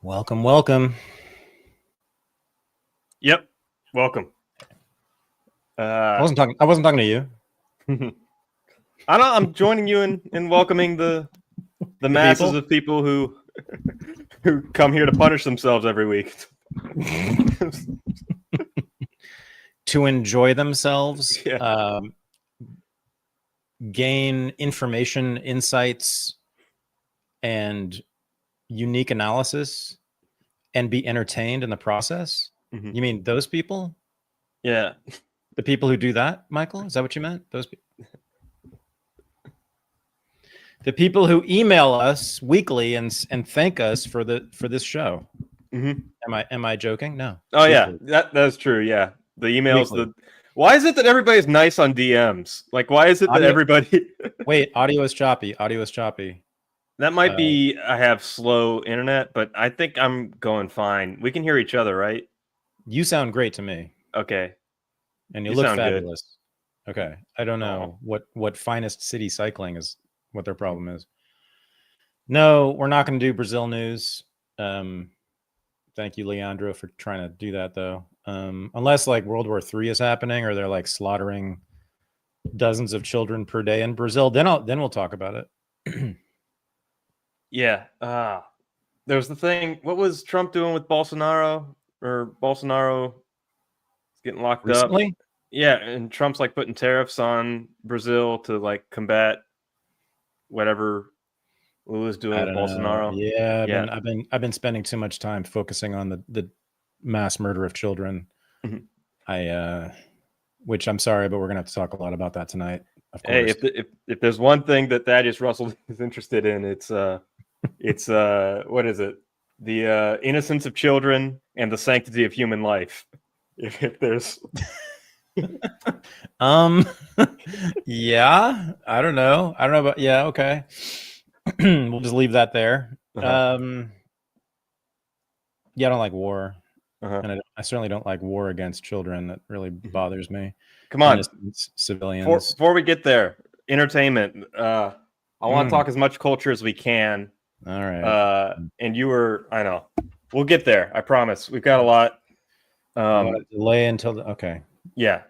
Welcome, welcome. Yep, welcome. I wasn't talking to you. I'm joining you in welcoming the masses of people who come here to punish themselves every week. To enjoy themselves, Yeah. gain information, insights, and unique analysis, and be entertained in the process. Mhm. You mean those people? Yeah. The people who do that, Michael? Is that what you meant? Those people? The people who email us weekly and thank us for this show. Mm-hmm. Am I joking? No. Oh weekly. yeah, that's true. Yeah, the emails. Weekly. Why is it that everybody's nice on DMs? Like, why is it that everybody? Wait, audio is choppy. Audio is choppy. That might be I have slow internet, but I think I'm going fine. We can hear each other, right? You sound great to me. Okay. And you look sound fabulous. Good. Okay. I don't know what finest city cycling is, what their problem is. No, we're not going to do Brazil news. Thank you, Leandro, for trying to do that, though. Unless like World War III is happening or they're like slaughtering dozens of children per day in Brazil, then we'll talk about it. Yeah. There was the thing. What was Trump doing with Bolsonaro? Or Bolsonaro getting locked Recently? up? Yeah, and Trump's like putting tariffs on Brazil to like combat whatever Lula's doing with Bolsonaro. Know. Yeah, I've been spending too much time focusing on the mass murder of children. Mm-hmm. Which I'm sorry, but we're gonna have to talk a lot about that tonight. Of course. Hey, if there's one thing that Thaddeus Russell is interested in, it's what is it? The innocence of children and the sanctity of human life. If there's yeah, I don't know about okay. We'll just leave that there. Yeah, I don't like war. And I certainly don't like war against children. That really bothers me. Come on, innocent civilians. Before we get there, entertainment. I want to talk as much culture as we can. All right. And I know. We'll get there. I promise. We've got a lot. Delay until okay. Yeah.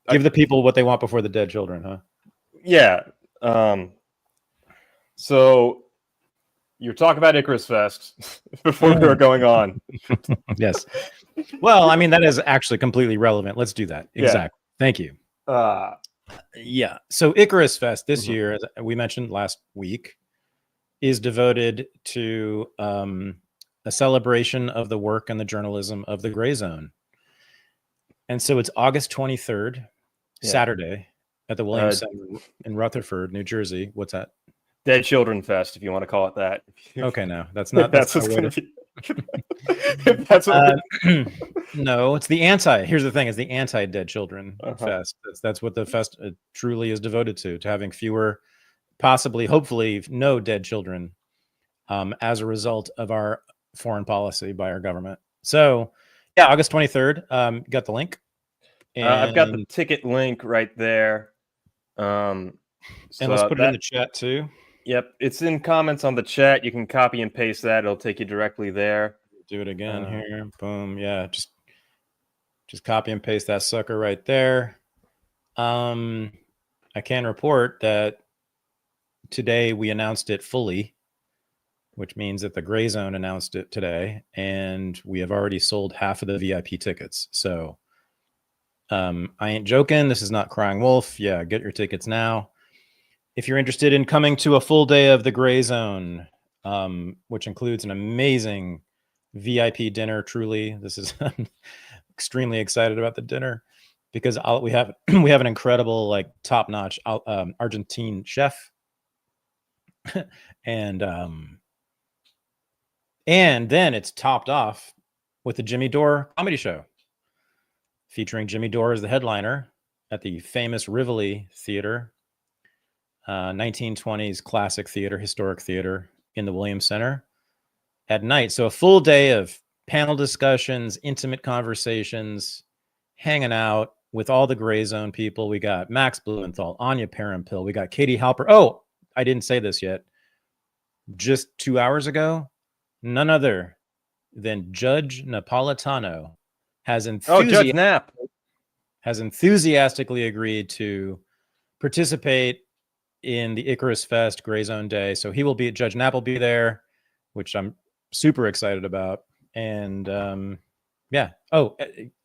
Give the people what they want before the dead children, huh? Yeah. So you're talking about Icarusfest before we were going on. Yes. Well, I mean, that is actually completely relevant. Let's do that. Exactly. Yeah. Thank you. Yeah. So Icarusfest this year, as we mentioned last week, is devoted to a celebration of the work and the journalism of the Gray Zone. And so it's August 23rd, Saturday, at the Williams Center in Rutherford, New Jersey. What's that? Dead Children Fest, if you want to call it that. Okay, no, that's not. That's what's going to be. That's what no, it's the anti. Here's the thing: it's the anti-Dead Children Fest. That's what the fest truly is devoted to having fewer, possibly, hopefully, no dead children, as a result of our foreign policy by our government. So, yeah, August 23rd. Got the link. And I've got the ticket link right there. And let's put it in the chat too. Yep, it's in comments on the chat. You can copy and paste that. It'll take you directly there. Do it again here. Boom. Yeah, just copy and paste that sucker right there. I can report that today we announced it fully, which means that the Gray Zone announced it today, and we have already sold half of the VIP tickets. So I ain't joking. This is not crying wolf. Yeah, get your tickets now. If you're interested in coming to a full day of the Gray Zone, which includes an amazing VIP dinner, truly, this is extremely excited about the dinner because we have an incredible, like, top-notch Argentine chef, and then it's topped off with the Jimmy Dore comedy show, featuring Jimmy Dore as the headliner at the famous Rivoli Theater. 1920s classic theater, historic theater in the Williams Center at night. So a full day of panel discussions, intimate conversations, hanging out with all the Gray Zone people. We got Max Blumenthal, Anya Parampil. We got Katie Halper. Oh, I didn't say this yet. Just 2 hours ago, none other then Judge Napolitano has Judge Nap enthusiastically agreed to participate in the Icarusfest Gray Zone Day. So Judge Nap will be there, which I'm super excited about. And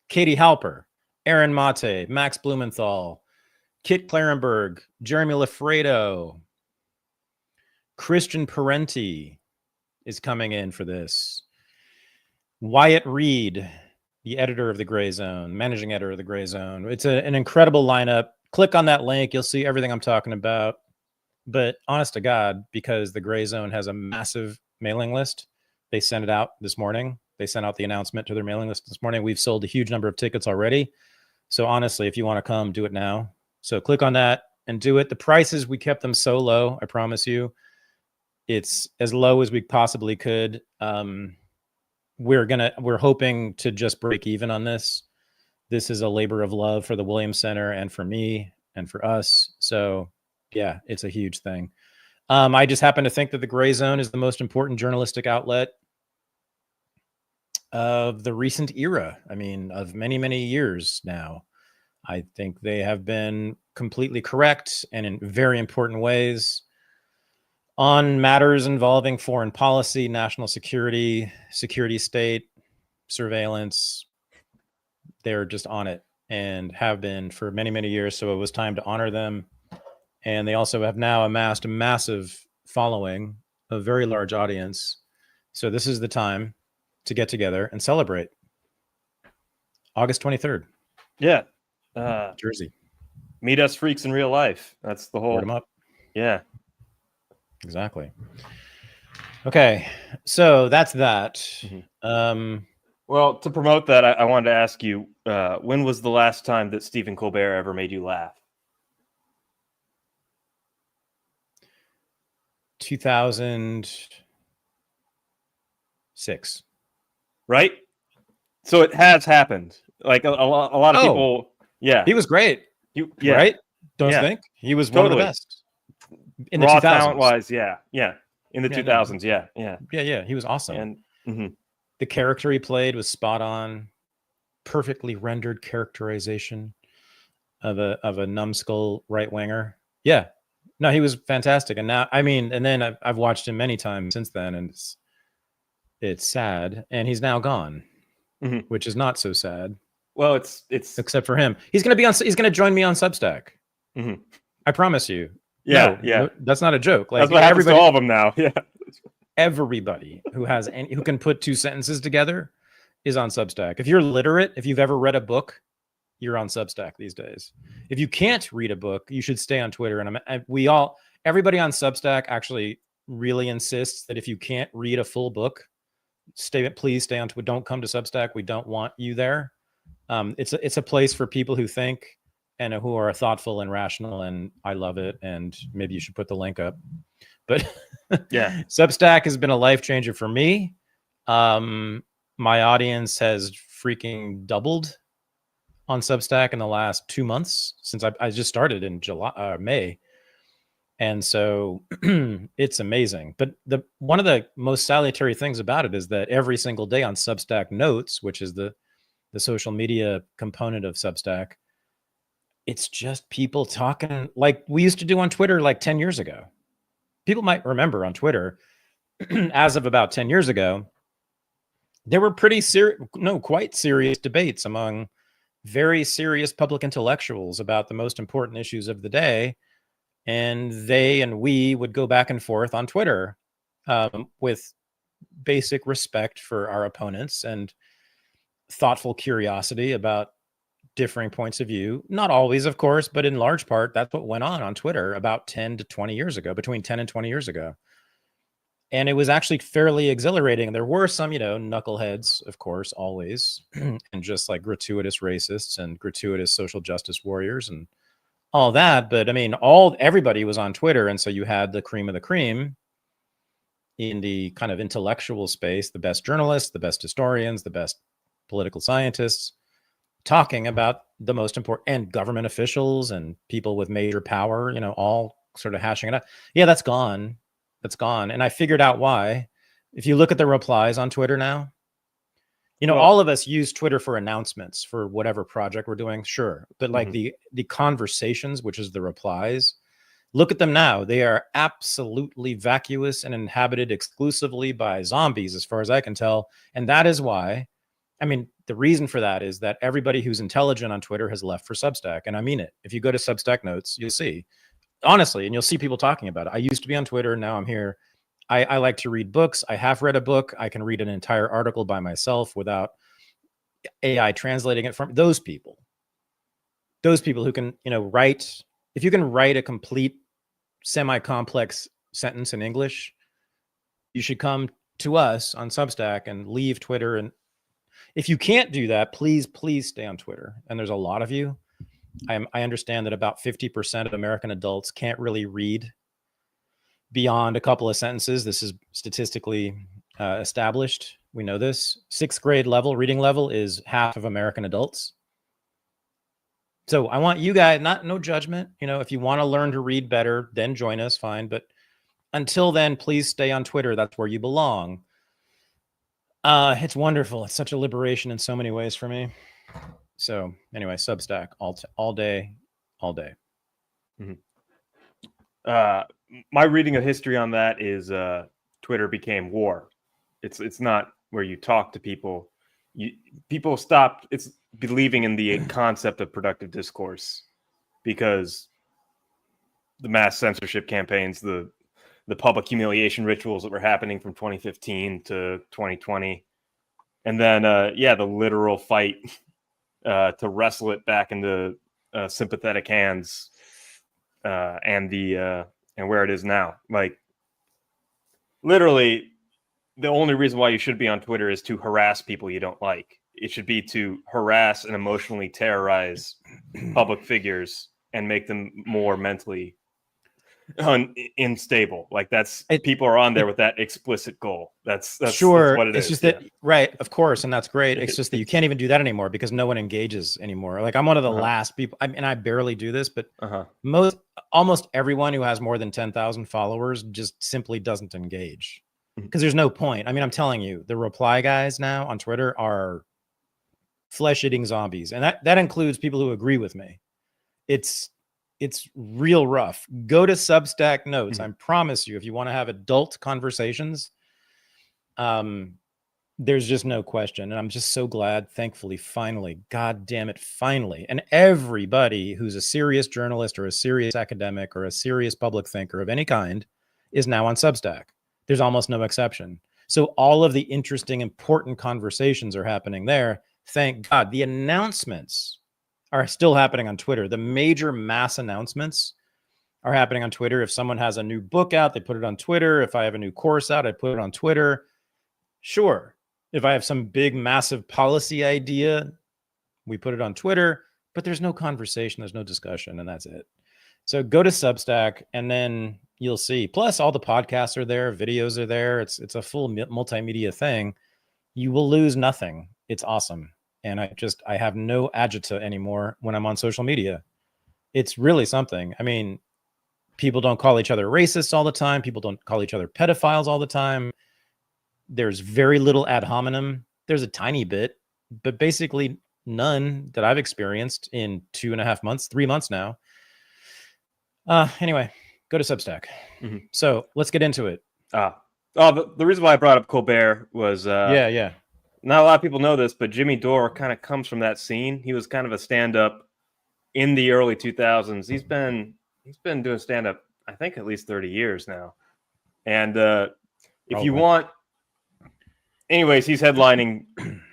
Katie Halper, Aaron Mate, Max Blumenthal, Kit Clarenberg, Jeremy Lafredo, Christian Parenti is coming in for this. Wyatt Reed, the editor of the Gray Zone, managing editor of the Gray Zone. It's an incredible lineup. Click on that link. You'll see everything I'm talking about. But honest to God, because the Gray Zone has a massive mailing list, they sent it out this morning. They sent out the announcement to their mailing list this morning. We've sold a huge number of tickets already. So honestly, if you want to come, do it now. So click on that and do it. The prices, we kept them so low, I promise you. It's as low as we possibly could. We're hoping to just break even on this. This is a labor of love for the Williams Center and for me and for us. So yeah, it's a huge thing. I just happen to think that the Gray Zone is the most important journalistic outlet of the recent era. I mean, of many, many years now. I think they have been completely correct and in very important ways on matters involving foreign policy, national security, security state, surveillance. They're just on it and have been for many, many years. So it was time to honor them. And they also have now amassed a massive following, a very large audience. So this is the time to get together and celebrate. August 23rd. Yeah. Jersey. Meet us freaks in real life. That's the whole. Word 'em up. Yeah. Exactly. Okay. So that's that. Mm-hmm. Well, to promote that, I wanted to ask you, when was the last time that Stephen Colbert ever made you laugh? 2006. Right? So it has happened. Like a lot of people. Yeah. He was great. Right? Don't you think? He was one of the best. In the raw 2000s. talent-wise, yeah. In the 2000s, yeah. He was awesome. And the character he played was spot on. Perfectly rendered characterization of a numbskull right winger. Yeah. No, he was fantastic. And now, and then I've watched him many times since then, and it's sad. And he's now gone, which is not so sad. Well, it's except for him. He's going to join me on Substack. I promise you. Yeah. No, that's not a joke. Like, that's what happens to all of them now. Yeah. Everybody who can put two sentences together is on Substack. If you're literate, if you've ever read a book, you're on Substack these days. If you can't read a book, you should stay on Twitter. And everybody on Substack actually really insists that if you can't read a full book, please stay on Twitter. Don't come to Substack. We don't want you there. It's a place for people who think and who are thoughtful and rational, and I love it. And maybe you should put the link up. But yeah, Substack has been a life changer for me. My audience has freaking doubled on Substack in the last 2 months since I just started in May. And so it's amazing. But one of the most salutary things about it is that every single day on Substack Notes, which is the social media component of Substack, it's just people talking like we used to do on Twitter like 10 years ago. People might remember on Twitter, as of about 10 years ago, there were quite serious debates among very serious public intellectuals about the most important issues of the day. And they and we would go back and forth on Twitter with basic respect for our opponents and thoughtful curiosity about differing points of view. Not always, of course, but in large part, that's what went on Twitter about 10 to 20 years ago, between 10 and 20 years ago. And it was actually fairly exhilarating. There were some, knuckleheads, of course, always, and just like gratuitous racists and gratuitous social justice warriors and all that. But everybody was on Twitter. And so you had the cream of the cream in the kind of intellectual space, the best journalists, the best historians, the best political scientists, talking about the most important, and government officials and people with major power, all sort of hashing it out. Yeah, that's gone. That's gone. And I figured out why. If you look at the replies on Twitter now, You know, Well, all of us use Twitter for announcements for whatever project we're doing, sure. But like mhm. the conversations, which is the replies, look at them now. They are absolutely vacuous and inhabited exclusively by zombies, as far as I can tell. And that is why, I mean, the reason for that is that everybody who's intelligent on Twitter has left for Substack. And I mean it. If you go to Substack notes, you'll see, honestly, and you'll see people talking about it. I used to be on Twitter. Now I'm here. I like to read books. I have read a book. I can read an entire article by myself without AI translating it from those people. Those people who can, you know, write. If you can write a complete semi-complex sentence in English, you should come to us on Substack and leave Twitter. And if you can't do that, please stay on Twitter. And there's a lot of you. I understand that about 50% of American adults can't really read beyond a couple of sentences. This is statistically established. We know this. 6th grade level, reading level, is half of American adults. So I want you guys, no judgment. You know, if you want to learn to read better, then join us, fine. But until then, please stay on Twitter. That's where you belong. It's wonderful. It's such a liberation in so many ways for me. So anyway, Substack all day, all day. My reading of history on that is Twitter became war. It's not where you talk to people. People stopped believing in the concept of productive discourse because the mass censorship campaigns, the public humiliation rituals that were happening from 2015 to 2020, and then the literal fight to wrestle it back into sympathetic hands, and where it is now. Like, literally, the only reason why you should be on Twitter is to harass people you don't like. It should be to harass and emotionally terrorize public figures and make them more mentally unstable. Like, people are on there with that explicit goal. That's sure. That's what it it's is. Just that, right? Of course, and that's great. It's just that you can't even do that anymore because no one engages anymore. Like, I'm one of the last people. I barely do this, but almost everyone who has more than 10,000 followers just simply doesn't engage because there's no point. I mean, I'm telling you, the reply guys now on Twitter are flesh-eating zombies, and that includes people who agree with me. It's real rough. Go to Substack notes. I promise you, if you want to have adult conversations, there's just no question. And I'm just so glad, thankfully, finally, God damn it, finally. And everybody who's a serious journalist or a serious academic or a serious public thinker of any kind is now on Substack. There's almost no exception. So all of the interesting, important conversations are happening there. Thank God. The announcements are still happening on Twitter. The major mass announcements are happening on Twitter. If someone has a new book out, they put it on Twitter. If I have a new course out, I put it on Twitter. Sure. If I have some big, massive policy idea, we put it on Twitter, but there's no conversation, there's no discussion, and that's it. So go to Substack, and then you'll see. Plus, all the podcasts are there, videos are there. It's a full multimedia thing. You will lose nothing. It's awesome. And I have no agita anymore when I'm on social media. It's really something. I mean, people don't call each other racists all the time. People don't call each other pedophiles all the time. There's very little ad hominem. There's a tiny bit, but basically none that I've experienced in 2.5 months, 3 months now. Anyway, go to Substack. So let's get into it. The reason why I brought up Colbert was yeah. Not a lot of people know this, but Jimmy Dore kind of comes from that scene. He was kind of a stand-up in the early 2000s. He's been doing stand-up, I think, at least 30 years now. And if you want, anyways, he's headlining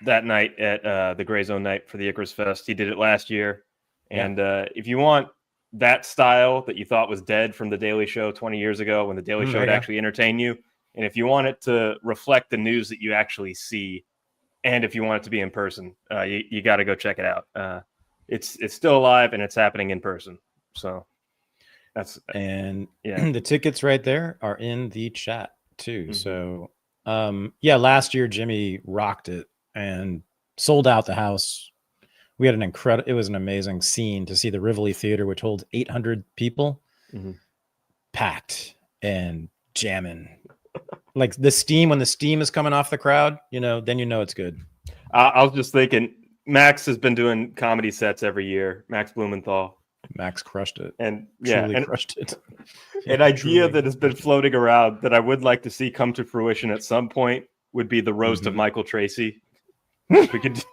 that night at the Gray Zone night for the Icarusfest. He did it last year. And if you want that style that you thought was dead from The Daily Show 20 years ago, when The Daily Show would actually entertain you, and if you want it to reflect the news that you actually see, and if you want it to be in person, you got to go check it out. It's still alive and it's happening in person. So the tickets right there are in the chat too. So last year Jimmy rocked it and sold out the house. We had it was an amazing scene to see the Rivoli Theater, which holds 800 people, packed and jamming. Like when the steam is coming off the crowd, then it's good. I was just thinking, Max has been doing comedy sets every year. Max Blumenthal. Max crushed it. And Truly crushed it. An idea Truly that has been crushed it. floating around that I would like to see come to fruition at some point would be the roast of Mhm. Michael Tracy. If we could.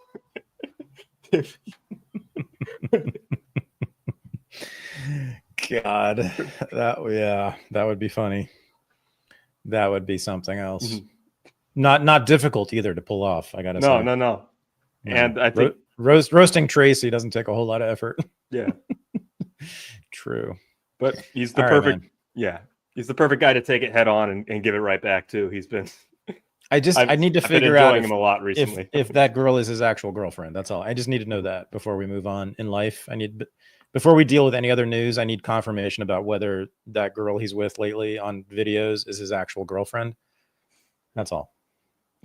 God, that would be funny. That would be something else. Mhm. Not difficult either to pull off. I gotta say. No. No. And I think roasting Tracy doesn't take a whole lot of effort. yeah, True. but he's the All right, perfect. man. Yeah, he's the perfect guy to take it head on and give it right back too. He's been. I need to I've been figure out enjoying him a lot recently. if that girl is his actual girlfriend. That's all. I just need to know that before we move on in life. Before we deal with any other news, I need confirmation about whether that girl he's with lately on videos is his actual girlfriend. That's all.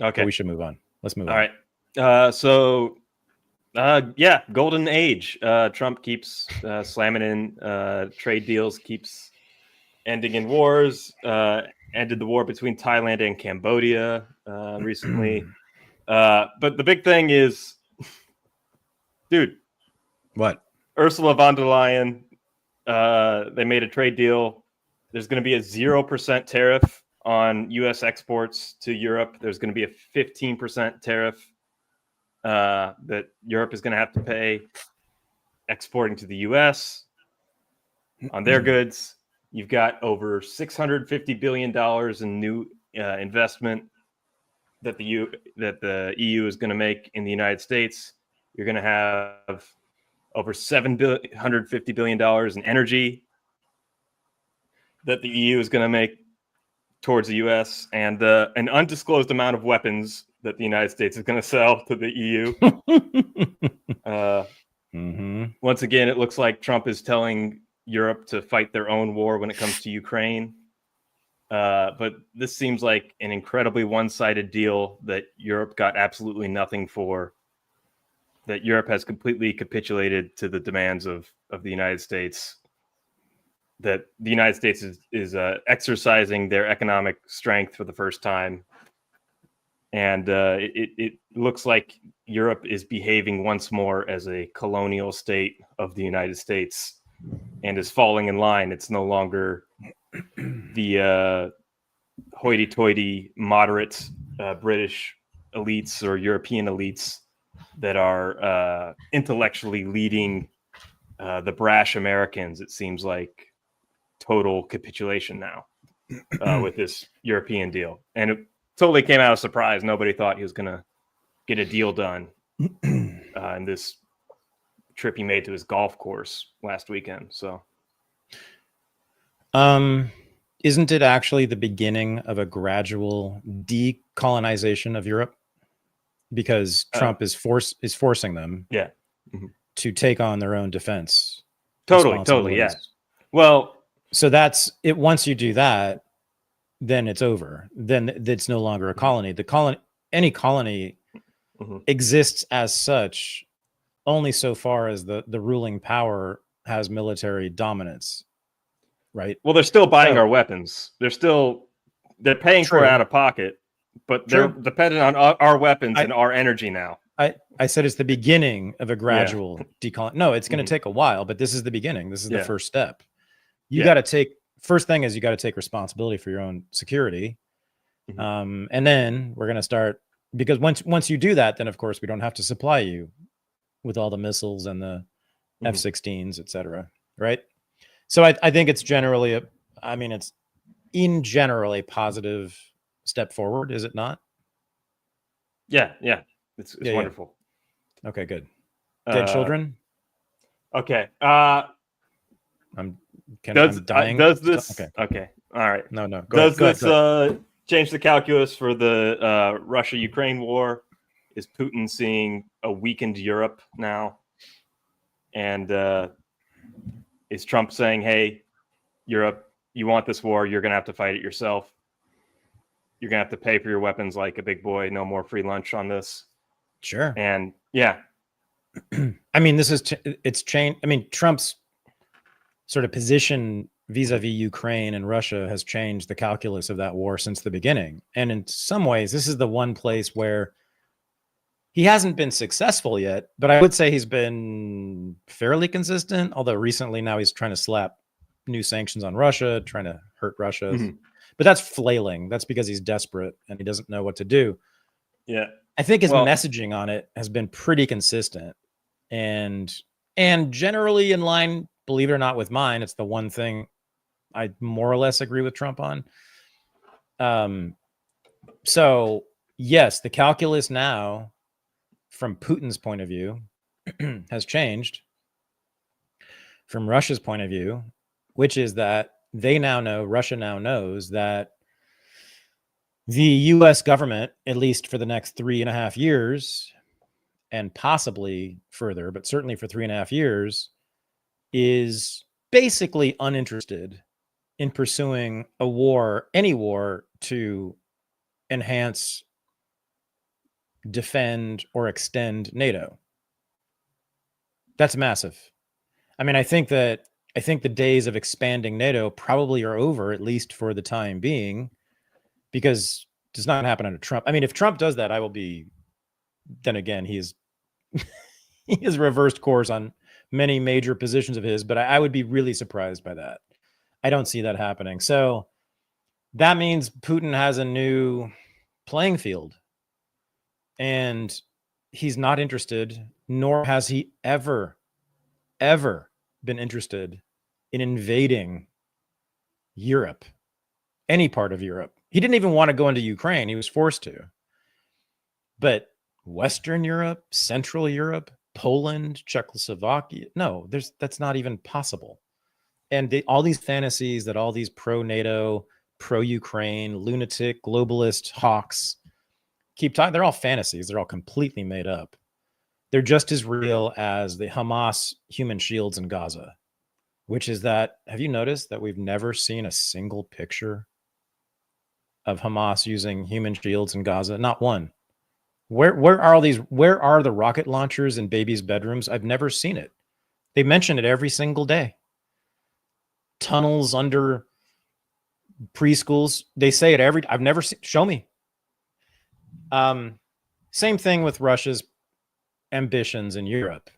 Okay, But we should move on. Let's move on. All right. Yeah, golden age. Trump keeps slamming in trade deals, keeps ending in wars. Ended the war between Thailand and Cambodia recently. But the big thing is, dude, What? Ursula von der Leyen, they made a trade deal. There's going to be a 0% tariff on U.S. exports to Europe. There's going to be a 15% tariff that Europe is going to have to pay exporting to the U.S. on their goods. You've got over $650 billion in new investment that the EU is going to make in the United States. You're going to have over $750 billion in energy that the EU is going to make towards the U.S. and an undisclosed amount of weapons that the United States is going to sell to the EU. Once again, it looks like Trump is telling Europe to fight their own war when it comes to Ukraine. But this seems like an incredibly one-sided deal that Europe got absolutely nothing for, that Europe has completely capitulated to the demands of the United States, that the United States is exercising their economic strength for the first time. And it looks like Europe is behaving once more as a colonial state of the United States and is falling in line. It's no longer the hoity-toity, moderate British elites or European elites that are intellectually leading the brash Americans. It seems like total capitulation now with this European deal. And it totally came out of surprise. Nobody thought he was going to get a deal done in this trip he made to his golf course last weekend. So, isn't it actually the beginning of a gradual decolonization of Europe? Because Trump is forcing them to take on their own defense. Totally, yeah. Well, so that's it. Once you do that, then it's over. Then it's no longer a colony. Any colony exists as such only so far as the ruling power has military dominance, right? Well, they're still buying our weapons. They're paying for it out of pocket, but they're dependent on our weapons and our energy now. I said it's the beginning of a gradual decolon. No, it's going to take a while, but this is the beginning. This is the first step. You got to first thing is you got to take responsibility for your own security. And then we're going to start, because once you do that, then of course we don't have to supply you with all the missiles and the F-16s, et cetera. Right. So I think it's generally it's in general a positive step forward. Is it not? Yeah. It's wonderful. Yeah. Okay, good. Dead children. Okay. I'm dying. Does this? Okay. All right. No. Does this change the calculus for the Russia-Ukraine war? Is Putin seeing a weakened Europe now? And is Trump saying, "Hey, Europe, you want this war? You're going to have to fight it yourself. You're going to have to pay for your weapons like a big boy. No more free lunch on this." Sure. And yeah, it's changed. Trump's sort of position vis-a-vis Ukraine and Russia has changed the calculus of that war since the beginning. And in some ways, this is the one place where He hasn't been successful yet, but I would say he's been fairly consistent, although recently now he's trying to slap new sanctions on Russia, trying to hurt Russia. Mhm. But that's flailing. That's because he's desperate and he doesn't know what to do. Yeah. I think his Well- messaging on it has been pretty consistent and generally in line, believe it or not, with mine. It's the one thing I more or less agree with Trump on. So yes, the calculus now from Putin's point of view has changed from Russia's point of view, which is that they now know, Russia now knows that the US government, at least for the next 3.5 years, and possibly further, but certainly for 3.5 years, is basically uninterested in pursuing a war, any war, to enhance, defend, or extend NATO. That's massive. I mean, I think the days of expanding NATO probably are over, at least for the time being, because it's not going to happen under Trump. I mean, if Trump does that, I will be, then again, he has reversed course on many major positions of his, but I would be really surprised by that. I don't see that happening. So that means Putin has a new playing field, and he's not interested, nor has he ever been interested in invading Europe, any part of Europe. He didn't even want to go into Ukraine. He was forced to. But Western Europe, Central Europe, Poland, Czechoslovakia, no, that's not even possible. And all these fantasies that all these pro-NATO, pro-Ukraine, lunatic, globalist hawks keep talking, they're all fantasies. They're all completely made up. They're just as real as the Hamas human shields in Gaza, which is that, have you noticed that we've never seen a single picture of Hamas using human shields in Gaza? Not one. Where are these? Where are the rocket launchers in babies' bedrooms? I've never seen it. They mention it every single day. Tunnels under preschools. They say it every. I've never seen. Show me. Same thing with Russia's ambitions in Europe.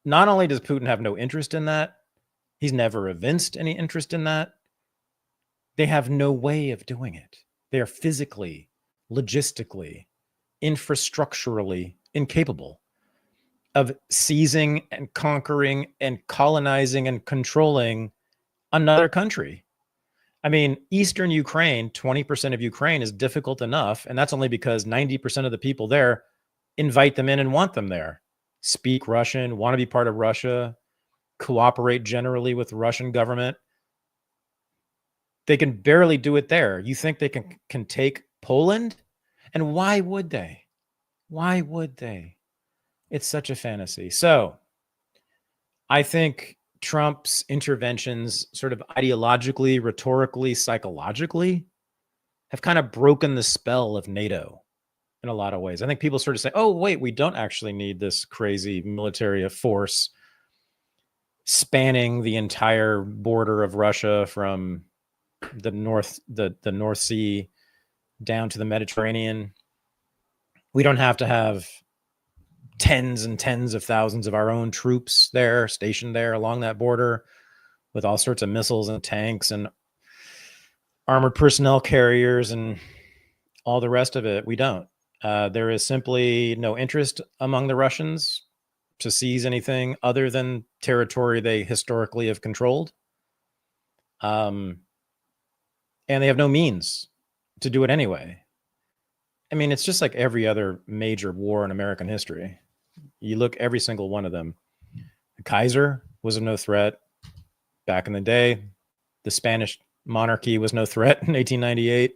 Not only does Putin have no interest in that, he's never evinced any interest in that. They have no way of doing it. They are physically, logistically, infrastructurally incapable of seizing and conquering and colonizing and controlling another country. I mean, Eastern Ukraine, 20% of Ukraine is difficult enough, and that's only because 90% of the people there invite them in and want them there. Speak Russian, want to be part of Russia, cooperate generally with the Russian government. They can barely do it there. You think they can take Poland? And why would they? Why would they? It's such a fantasy. So I think Trump's interventions sort of ideologically, rhetorically, psychologically have kind of broken the spell of NATO in a lot of ways. I think people sort of say, oh, wait, we don't actually need this crazy military force spanning the entire border of Russia from the North Sea down to the Mediterranean. We don't have to have tens and tens of thousands of our own troops there, stationed there along that border with all sorts of missiles and tanks and armored personnel carriers and all the rest of it. We don't. There is simply no interest among the Russians to seize anything other than territory they historically have controlled. And they have no means to do it anyway. I mean, it's just like every other major war in American history. You look every single one of them. The Kaiser was of no threat back in the day. The Spanish monarchy was no threat in 1898.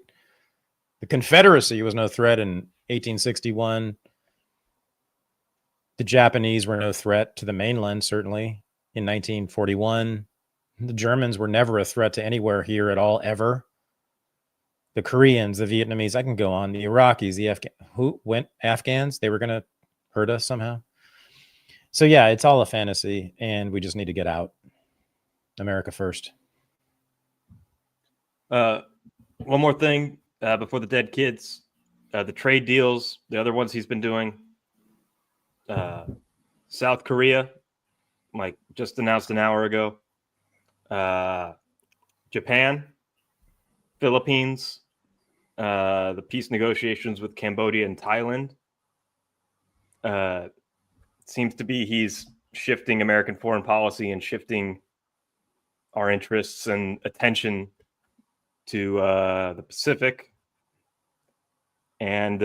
The Confederacy was no threat in 1861. The Japanese were no threat to the mainland, certainly, in 1941. The Germans were never a threat to anywhere here at all, ever. The Koreans, the Vietnamese, I can go on. The Iraqis, the Afghans, they were going to hurt us somehow. So yeah, it's all a fantasy, and we just need to get out. America first. One more thing before the dead kids, the trade deals, the other ones he's been doing. South Korea, like just announced an hour ago. Japan, Philippines, the peace negotiations with Cambodia and Thailand. Seems to be he's shifting American foreign policy and shifting our interests and attention to the Pacific, and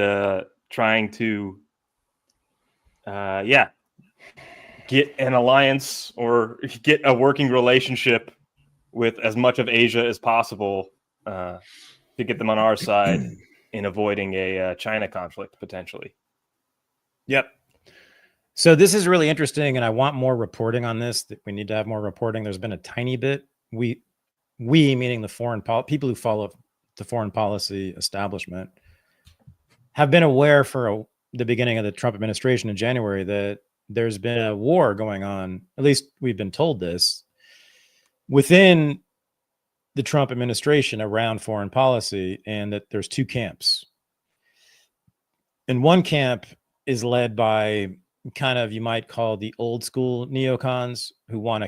trying to get an alliance or get a working relationship with as much of Asia as possible to get them on our side in avoiding a China conflict potentially. Yep. So this is really interesting, and I want more reporting on this. We need to have more reporting. There's been a tiny bit. We meaning the people who follow the foreign policy establishment, have been aware for the beginning of the Trump administration in January that there's been a war going on. At least we've been told this within the Trump administration around foreign policy, and that there's two camps. And one camp is led by kind of, you might call the old school neocons, who want to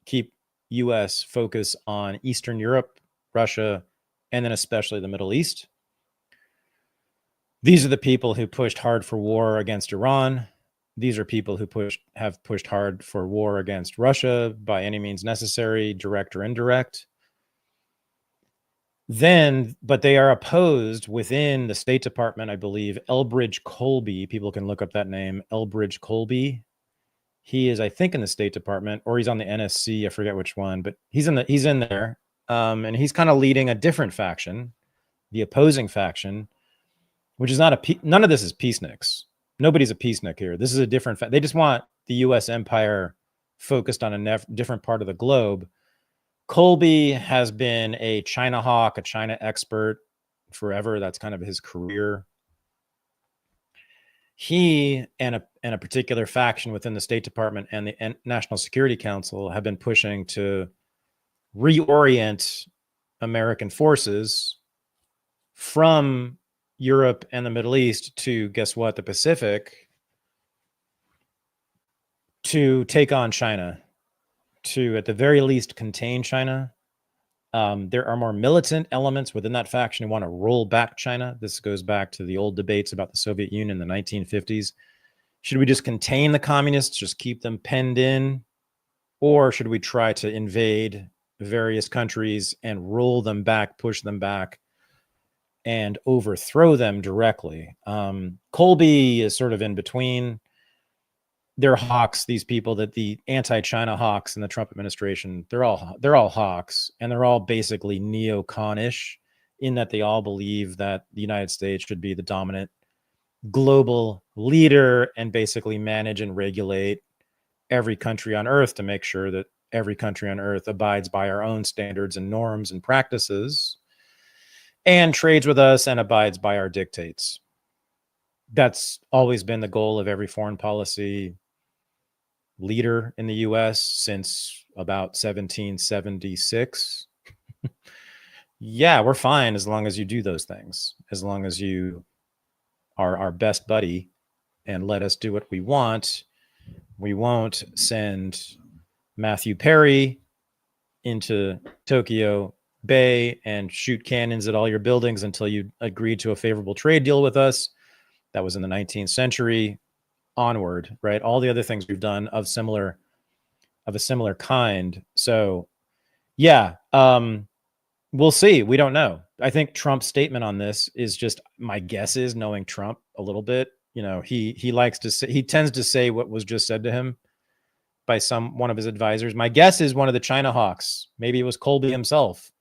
keep US focus on Eastern Europe, Russia, and then especially the Middle East. These are the people who pushed hard for war against Iran. These are people who have pushed hard for war against Russia by any means necessary, direct or indirect. But they are opposed within the State Department, I believe. Elbridge Colby, people can look up that name, Elbridge Colby. He is, I think, in the State Department, or he's on the NSC. I forget which one, but he's in there, and he's kind of leading a different faction, the opposing faction, which is none of this is peaceniks. Nobody's a peacenik here. This is a different they just want the U.S. empire focused on a different part of the globe. Colby has been a China hawk, a China expert forever. That's kind of his career. He and a particular faction within the State Department and the National Security Council have been pushing to reorient American forces from Europe and the Middle East to, guess what, the Pacific, to take on China, to at the very least contain China. There are more militant elements within that faction who want to roll back China. This goes back to the old debates about the Soviet Union in the 1950s. Should we just contain the communists, just keep them penned in? Or should we try to invade various countries and roll them back, push them back, and overthrow them directly? Colby is sort of in between. They're hawks, these people, that the anti-China hawks in the Trump administration, they're all hawks, and they're all basically neocon-ish in that they all believe that the United States should be the dominant global leader and basically manage and regulate every country on earth to make sure that every country on earth abides by our own standards and norms and practices and trades with us and abides by our dictates. That's always been the goal of every foreign policy leader in the US since about 1776. Yeah, we're fine as long as you do those things, as long as you are our best buddy and let us do what we want. We won't send Matthew Perry into Tokyo Bay and shoot cannons at all your buildings until you agree to a favorable trade deal with us. That was in the 19th century onward, right? All the other things we've done of a similar kind. So yeah, we'll see. We don't know. I think Trump's statement on this is just, my guess is, knowing Trump a little bit, he likes to say, he tends to say what was just said to him by one of his advisors. My guess is one of the China hawks, maybe it was Colby himself,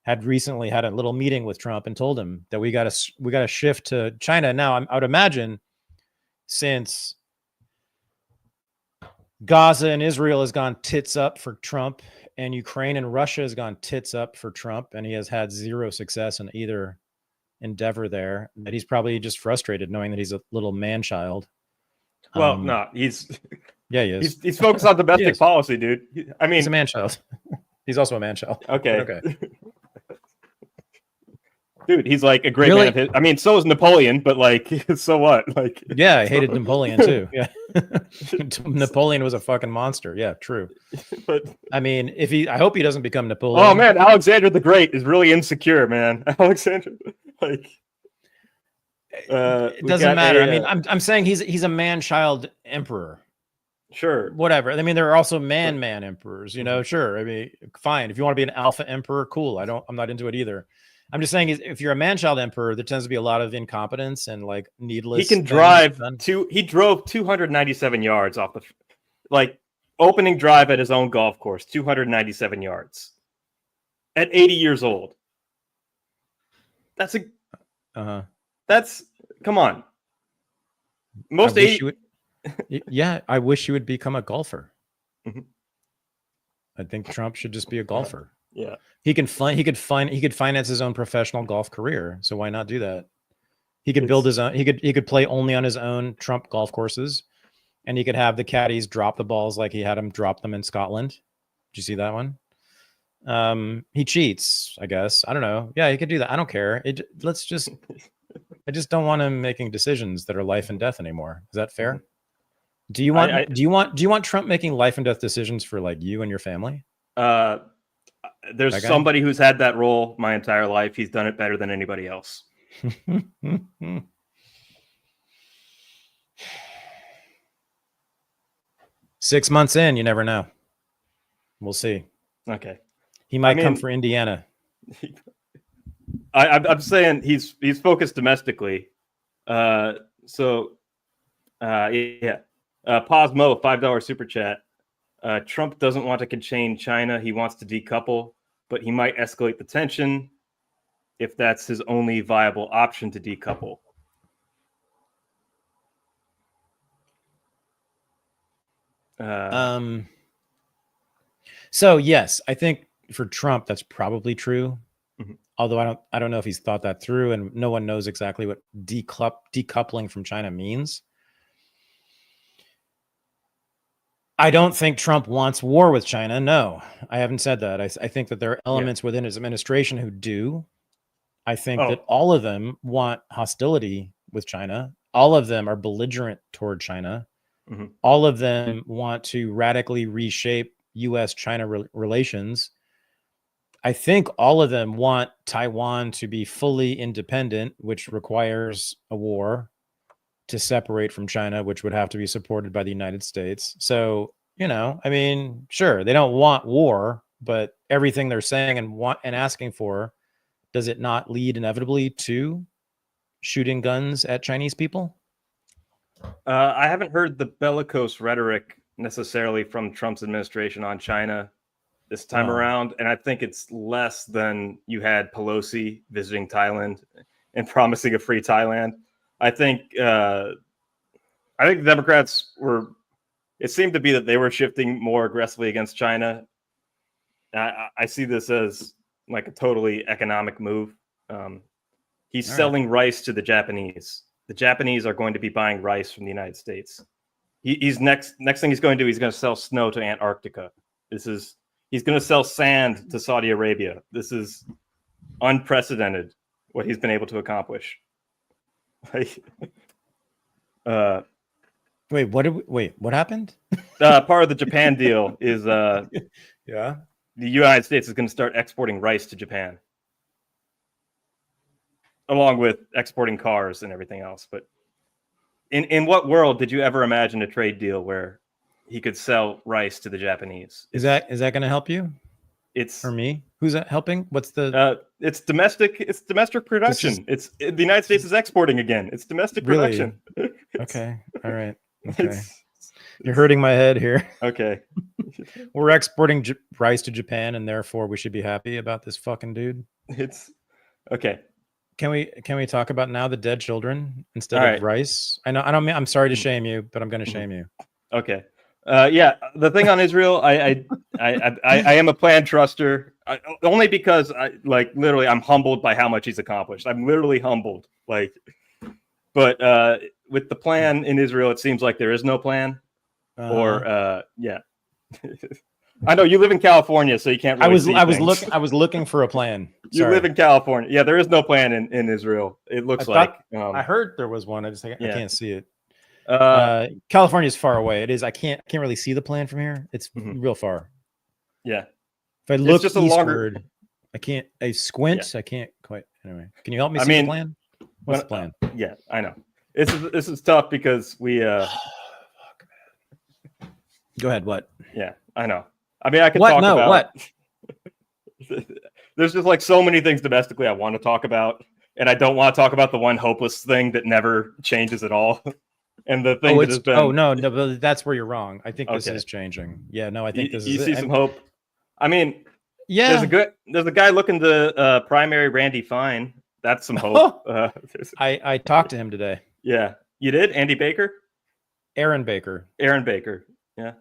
had recently had a little meeting with Trump and told him that we got to shift to China. Now, I would imagine, since Gaza and Israel has gone tits up for Trump, and Ukraine and Russia has gone tits up for Trump, and he has had zero success in either endeavor there, that he's probably just frustrated knowing that he's a little man-child. Well, no, he's he is. He's focused on domestic policy, dude. I mean, he's a man-child. He's also a man-child. Okay. Dude, he's like a great Really? man of his. I mean, so is Napoleon, but like, so what? Like, Yeah, I hated Napoleon too. Yeah. Napoleon was a fucking monster. Yeah, true. But I mean, I hope he doesn't become Napoleon. oh man, Alexander the Great is really insecure, man. Alexander, like, It doesn't matter. I mean, I'm saying he's a man-child emperor. Sure. Whatever. I mean, there are also man emperors, you know, sure. I mean, fine. If you want to be an alpha emperor, cool. I'm not into it either. I'm just saying if you're a man-child emperor, there tends to be a lot of incompetence and like needless. He drove 297 yards off the opening drive at his own golf course, 297 yards at 80 years old. That's come on. Most 80 yeah, I wish you would become a golfer. Mm-hmm. I think Trump should just be a golfer. Yeah. He could finance his own professional golf career. So why not do that? He could build his own. He could play only on his own Trump golf courses, and he could have the caddies drop the balls like he had him drop them in Scotland. Did you see that one? He cheats, I guess. I don't know. Yeah, he could do that. I don't care. I just don't want him making decisions that are life and death anymore. Is that fair? Do you want Trump making life and death decisions for like you and your family? There's somebody who's had that role my entire life. He's done it better than anybody else. 6 months in, you never know. We'll see. Okay. He might come for Indiana. I'm saying he's focused domestically. Yeah. Posmo, $5 super chat. Trump doesn't want to contain China. He wants to decouple, but he might escalate the tension if that's his only viable option to decouple. So yes, I think for Trump that's probably true. Mm-hmm. Although I don't know if he's thought that through, and no one knows exactly what decoupling from China means. I don't think Trump wants war with China. No, I haven't said that. I think that there are elements within his administration who do. I think that all of them want hostility with China. All of them are belligerent toward China. Mm-hmm. All of them want to radically reshape U.S.-China relations. I think all of them want Taiwan to be fully independent, which requires a war to separate from China, which would have to be supported by the United States. So, you know, I mean, sure, they don't want war, but everything they're saying and asking for, does it not lead inevitably to shooting guns at Chinese people? I haven't heard the bellicose rhetoric necessarily from Trump's administration on China this time around, and I think it's less than you had Pelosi visiting Thailand and promising a free Thailand. I think the Democrats it seemed to be that they were shifting more aggressively against China. I see this as like a totally economic move. He's selling rice to the Japanese. The Japanese are going to be buying rice from the United States. He's next thing he's going to do, he's going to sell snow to Antarctica. He's going to sell sand to Saudi Arabia. This is unprecedented what he's been able to accomplish. What happened? Part of the Japan deal is the United States is going to start exporting rice to Japan, along with exporting cars and everything else. But in what world did you ever imagine a trade deal where he could sell rice to the Japanese? Is that going to help you? It's for me. Who's that helping? What's the? It's domestic production. The United States is exporting again. It's domestic production. Okay. All right. Okay. You're hurting my head here. Okay. We're exporting rice to Japan, and therefore we should be happy about this fucking dude. It's okay. Can we talk about now the dead children instead of rice? I know. I'm sorry to shame you, but I'm going to shame you. Okay. The thing on Israel, I am a planned truster, only because I'm humbled by how much he's accomplished. I'm literally humbled. But with the plan in Israel, it seems like there is no plan, I know you live in California, so you can't really see things. I was looking for a plan. You live in California. Yeah, there is no plan in Israel. It looks I heard there was one. I can't see it. California is far away. It is. I can't really see the plan from here. It's real far. Yeah. If I look eastward, I can't. I squint. Yeah. I can't quite. Anyway, can you help me see the plan? What's the plan? Yeah, I know. This is tough because we. Go ahead. What? Yeah, I know. I mean, I could talk about what. There's just like so many things domestically I want to talk about, and I don't want to talk about the one hopeless thing that never changes at all. And the thing that has been. No, but that's where you're wrong. I think this is changing. Yeah, no, I think this is. You see some hope. I mean, yeah. There's a guy looking to primary Randy Fine. That's some hope. I talked to him today. Yeah, you did, Andy Baker. Aaron Baker. Yeah.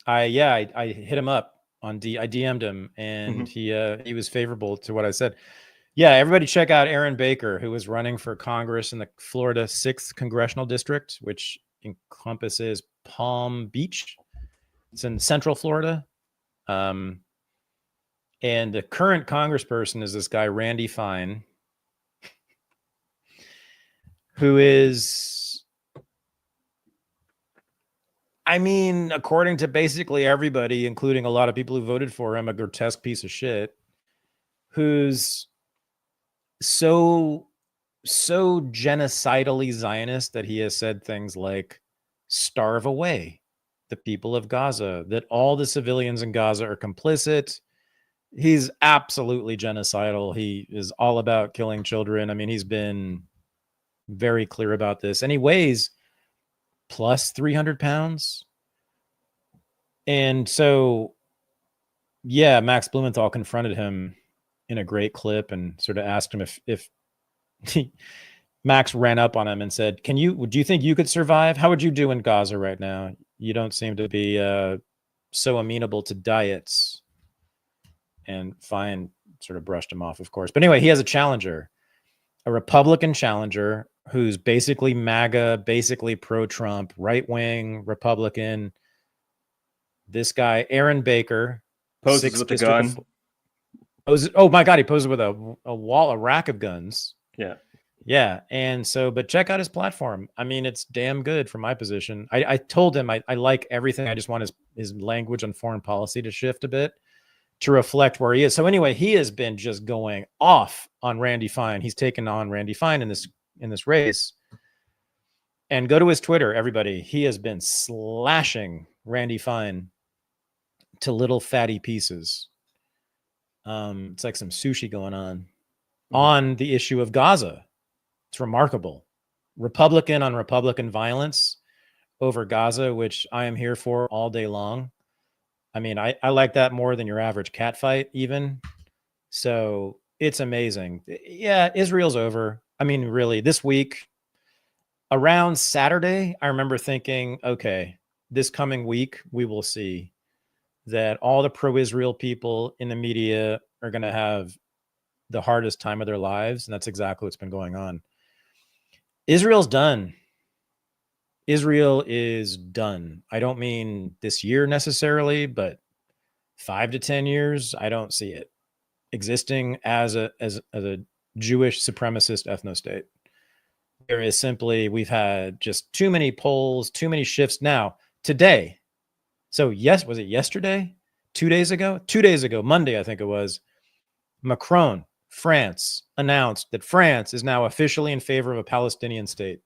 I hit him up on I DM'd him, and he was favorable to what I said. Yeah, everybody check out Aaron Baker, who is running for Congress in the Florida 6th Congressional District, which encompasses Palm Beach. It's in Central Florida. And the current congressperson is this guy, Randy Fine, who is, I mean, according to basically everybody, including a lot of people who voted for him, a grotesque piece of shit, who's so genocidally Zionist that he has said things like starve away the people of Gaza, that all the civilians in Gaza are complicit. He's absolutely genocidal. He is all about killing children. I mean, he's been very clear about this, and he weighs plus 300 pounds. And so, yeah, Max Blumenthal confronted him in a great clip and sort of asked him if Max ran up on him and said, do you think you could survive? How would you do in Gaza right now? You don't seem to be so amenable to diets. And Fine sort of brushed him off, of course. But anyway, he has a challenger, a Republican challenger who's basically MAGA, basically pro-Trump, right-wing Republican. This guy, Aaron Baker, poses with a gun. Oh my God, he poses with a rack of guns. Yeah. And so, but check out his platform. I mean, it's damn good from my position. I told him I like everything. I just want his language on foreign policy to shift a bit to reflect where he is. So anyway, he has been just going off on Randy Fine. He's taken on Randy Fine in this race. And go to his Twitter, everybody. He has been slashing Randy Fine to little fatty pieces. It's like some sushi going on the issue of Gaza. It's remarkable. Republican on Republican violence over Gaza, which I am here for all day long. I mean, I like that more than your average cat fight even. So it's amazing. Yeah, Israel's over. I mean, really, this week, around Saturday, I remember thinking, okay, this coming week, we will see that all the pro-Israel people in the media are going to have the hardest time of their lives. And that's exactly what's been going on. Israel's done. Israel is done. I don't mean this year necessarily, but 5 to 10 years, I don't see it existing as a Jewish supremacist ethno-state. There is simply, we've had just too many polls, too many shifts. Now, today, so yes, was it yesterday? 2 days ago? 2 days ago, Monday, I think it was, Macron, France, announced that France is now officially in favor of a Palestinian state.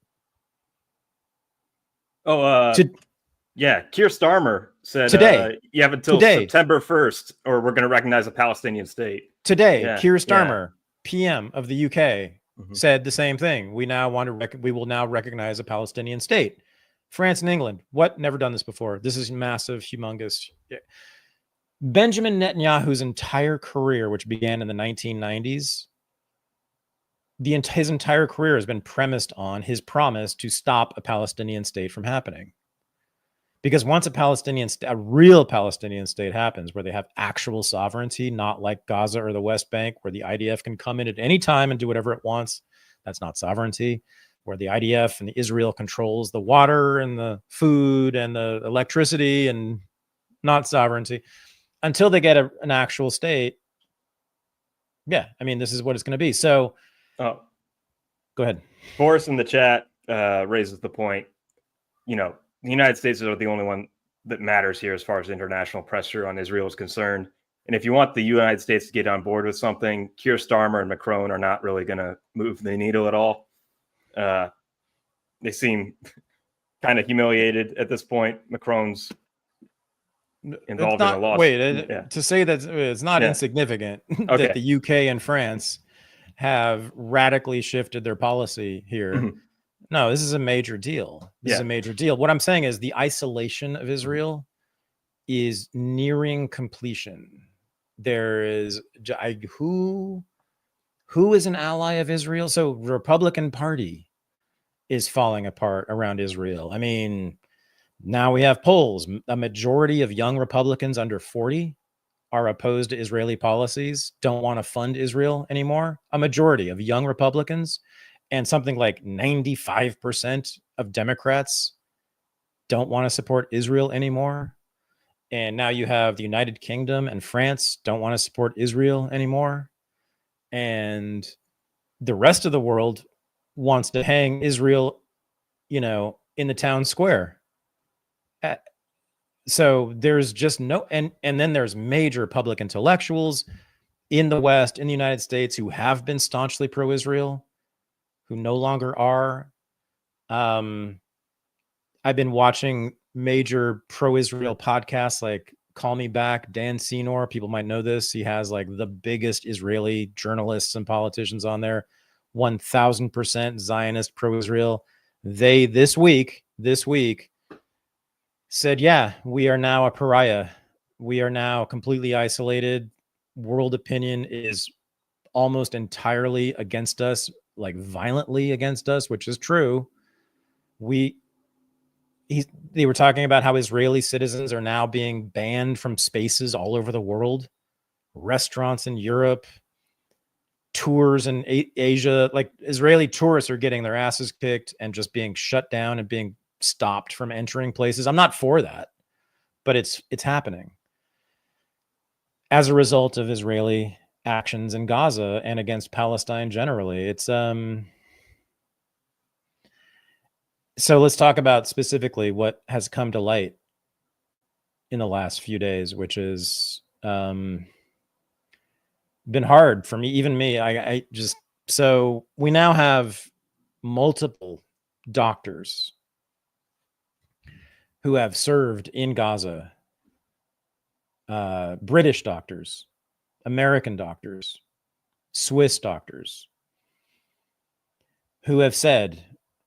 Yeah, Keir Starmer said today, you have until September 1st, or we're going to recognize a Palestinian state. Today, Keir Starmer, PM of the UK, said the same thing. We will now recognize a Palestinian state. France and England, what? Never done this before. This is massive, humongous. Benjamin Netanyahu's entire career, which began in the 1990s, his entire career has been premised on his promise to stop a Palestinian state from happening. Because once a real Palestinian state happens, where they have actual sovereignty, not like Gaza or the West Bank, where the IDF can come in at any time and do whatever it wants, that's not sovereignty. Where the IDF and Israel controls the water and the food and the electricity, and not sovereignty. until they get an actual state, yeah, I mean, this is what it's going to be. So, Oh, go ahead. Boris in the chat raises the point. The United States are the only one that matters here as far as international pressure on Israel is concerned. And if you want the United States to get on board with something, Keir Starmer and Macron are not really going to move the needle at all. They seem kind of humiliated at this point. Macron's involved in a lawsuit. To say that it's not insignificant that the UK and France have radically shifted their policy here. Mm-hmm. No, this is a major deal. This is a major deal. What I'm saying is the isolation of Israel is nearing completion. There is who is an ally of Israel? So Republican Party is falling apart around Israel. I mean, now we have polls. A majority of young Republicans under 40 are opposed to Israeli policies, don't want to fund Israel anymore. A majority of young Republicans, and something like 95% of Democrats don't want to support Israel anymore. And now you have the United Kingdom and France don't want to support Israel anymore. And the rest of the world wants to hang Israel, in the town square. So there's just no, and then there's major public intellectuals in the West, in the United States, who have been staunchly pro-Israel, who no longer are. I've been watching major pro-Israel podcasts like Call Me Back, Dan Senor. People might know this. He has like the biggest Israeli journalists and politicians on there. 1000% Zionist pro-Israel. They this week said, yeah, we are now a pariah. We are now completely isolated. World opinion is almost entirely against us, like violently against us, which is true. They were talking about how Israeli citizens are now being banned from spaces all over the world, restaurants in Europe, tours in Asia. Like Israeli tourists are getting their asses kicked and just being shut down and being stopped from entering places. I'm not for that, but it's happening as a result of Israeli actions in Gaza and against Palestine generally. It's so let's talk about specifically what has come to light in the last few days, which is been hard for me, even me. So we now have multiple doctors who have served in Gaza, British doctors, American doctors, Swiss doctors, who have said,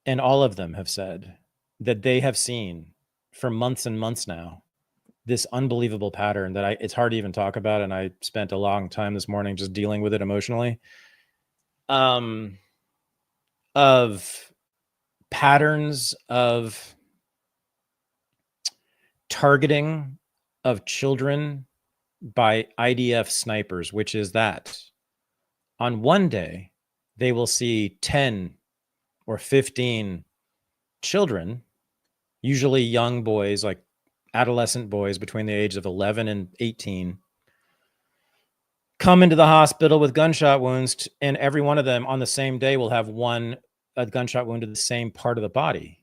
and all of them have said, that they have seen for months and months now this unbelievable pattern that it's hard to even talk about, and I spent a long time this morning just dealing with it emotionally, of patterns of targeting of children by IDF snipers, which is that on one day they will see 10 or 15 children, usually young boys, like adolescent boys between the age of 11 and 18, come into the hospital with gunshot wounds, and every one of them on the same day will have a gunshot wound to the same part of the body.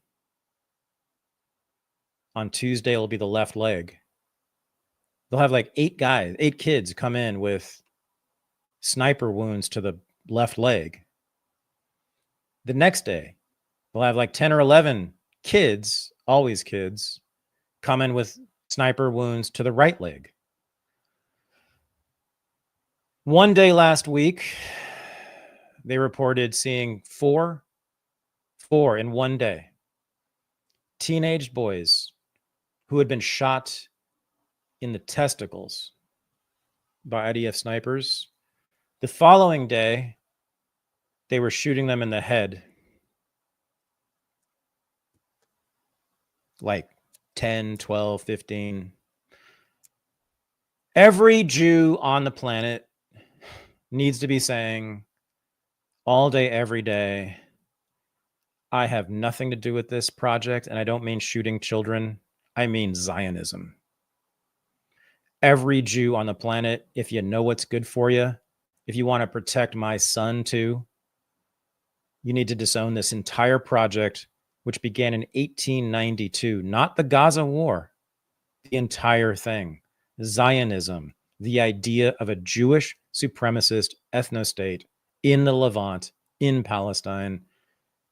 On Tuesday, it'll be the left leg. They'll have like 8 kids come in with sniper wounds to the left leg. The next day, they'll have like 10 or 11 kids, always kids, come in with sniper wounds to the right leg. One day last week, they reported seeing four in one day. Teenage boys who had been shot in the testicles by IDF snipers. The following day, they were shooting them in the head. Like 10, 12, 15. Every Jew on the planet needs to be saying all day, every day, I have nothing to do with this project. And I don't mean shooting children. I mean Zionism. every Jew on the planet, if you know what's good for you, if you want to protect my son too, you need to disown this entire project, which began in 1892, not the Gaza war, the entire thing. Zionism, the idea of a Jewish supremacist ethno-state in the Levant, in Palestine.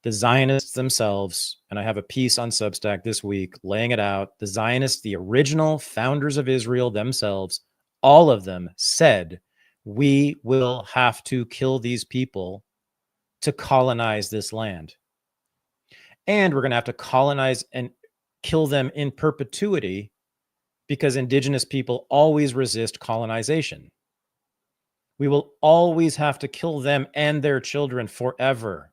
The Zionists themselves, and I have a piece on Substack this week laying it out, the Zionists, the original founders of Israel themselves, all of them said, we will have to kill these people to colonize this land. And we're going to have to colonize and kill them in perpetuity because indigenous people always resist colonization. We will always have to kill them and their children forever.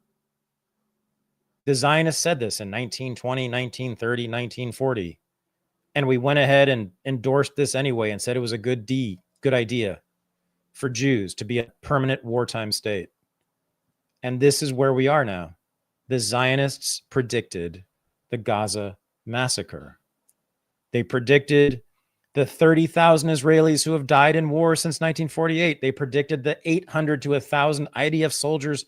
The Zionists said this in 1920, 1930, 1940. And we went ahead and endorsed this anyway and said it was a good idea for Jews to be a permanent wartime state. And this is where we are now. The Zionists predicted the Gaza massacre. They predicted the 30,000 Israelis who have died in war since 1948. They predicted the 800 to 1,000 IDF soldiers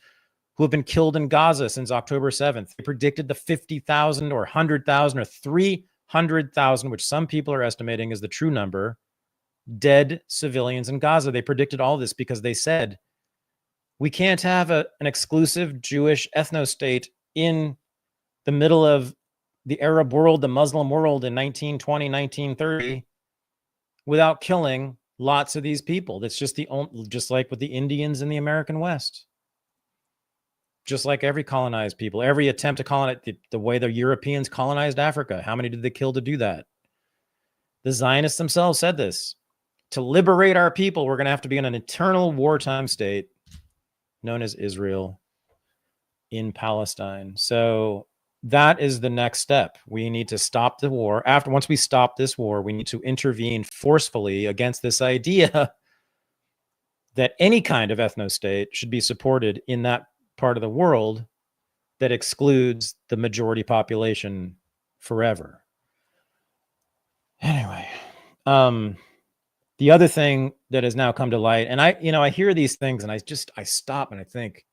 who have been killed in Gaza since October 7th. They predicted the 50,000 or 100,000 or 300,000, which some people are estimating is the true number, dead civilians in Gaza. They predicted all this because they said, we can't have an exclusive Jewish ethno-state in the middle of the Arab world, the Muslim world in 1920, 1930, without killing lots of these people. That's just just like with the Indians in the American West. Just like every colonized people, every attempt to colonize, the way the Europeans colonized Africa, how many did they kill to do that? The Zionists themselves said this. To liberate our people, we're going to have to be in an eternal wartime state known as Israel in Palestine. So that is the next step. We need to stop the war. Once we stop this war, we need to intervene forcefully against this idea that any kind of ethno-state should be supported in that part of the world that excludes the majority population forever. Anyway, the other thing that has now come to light, and I hear these things and I stop and I think,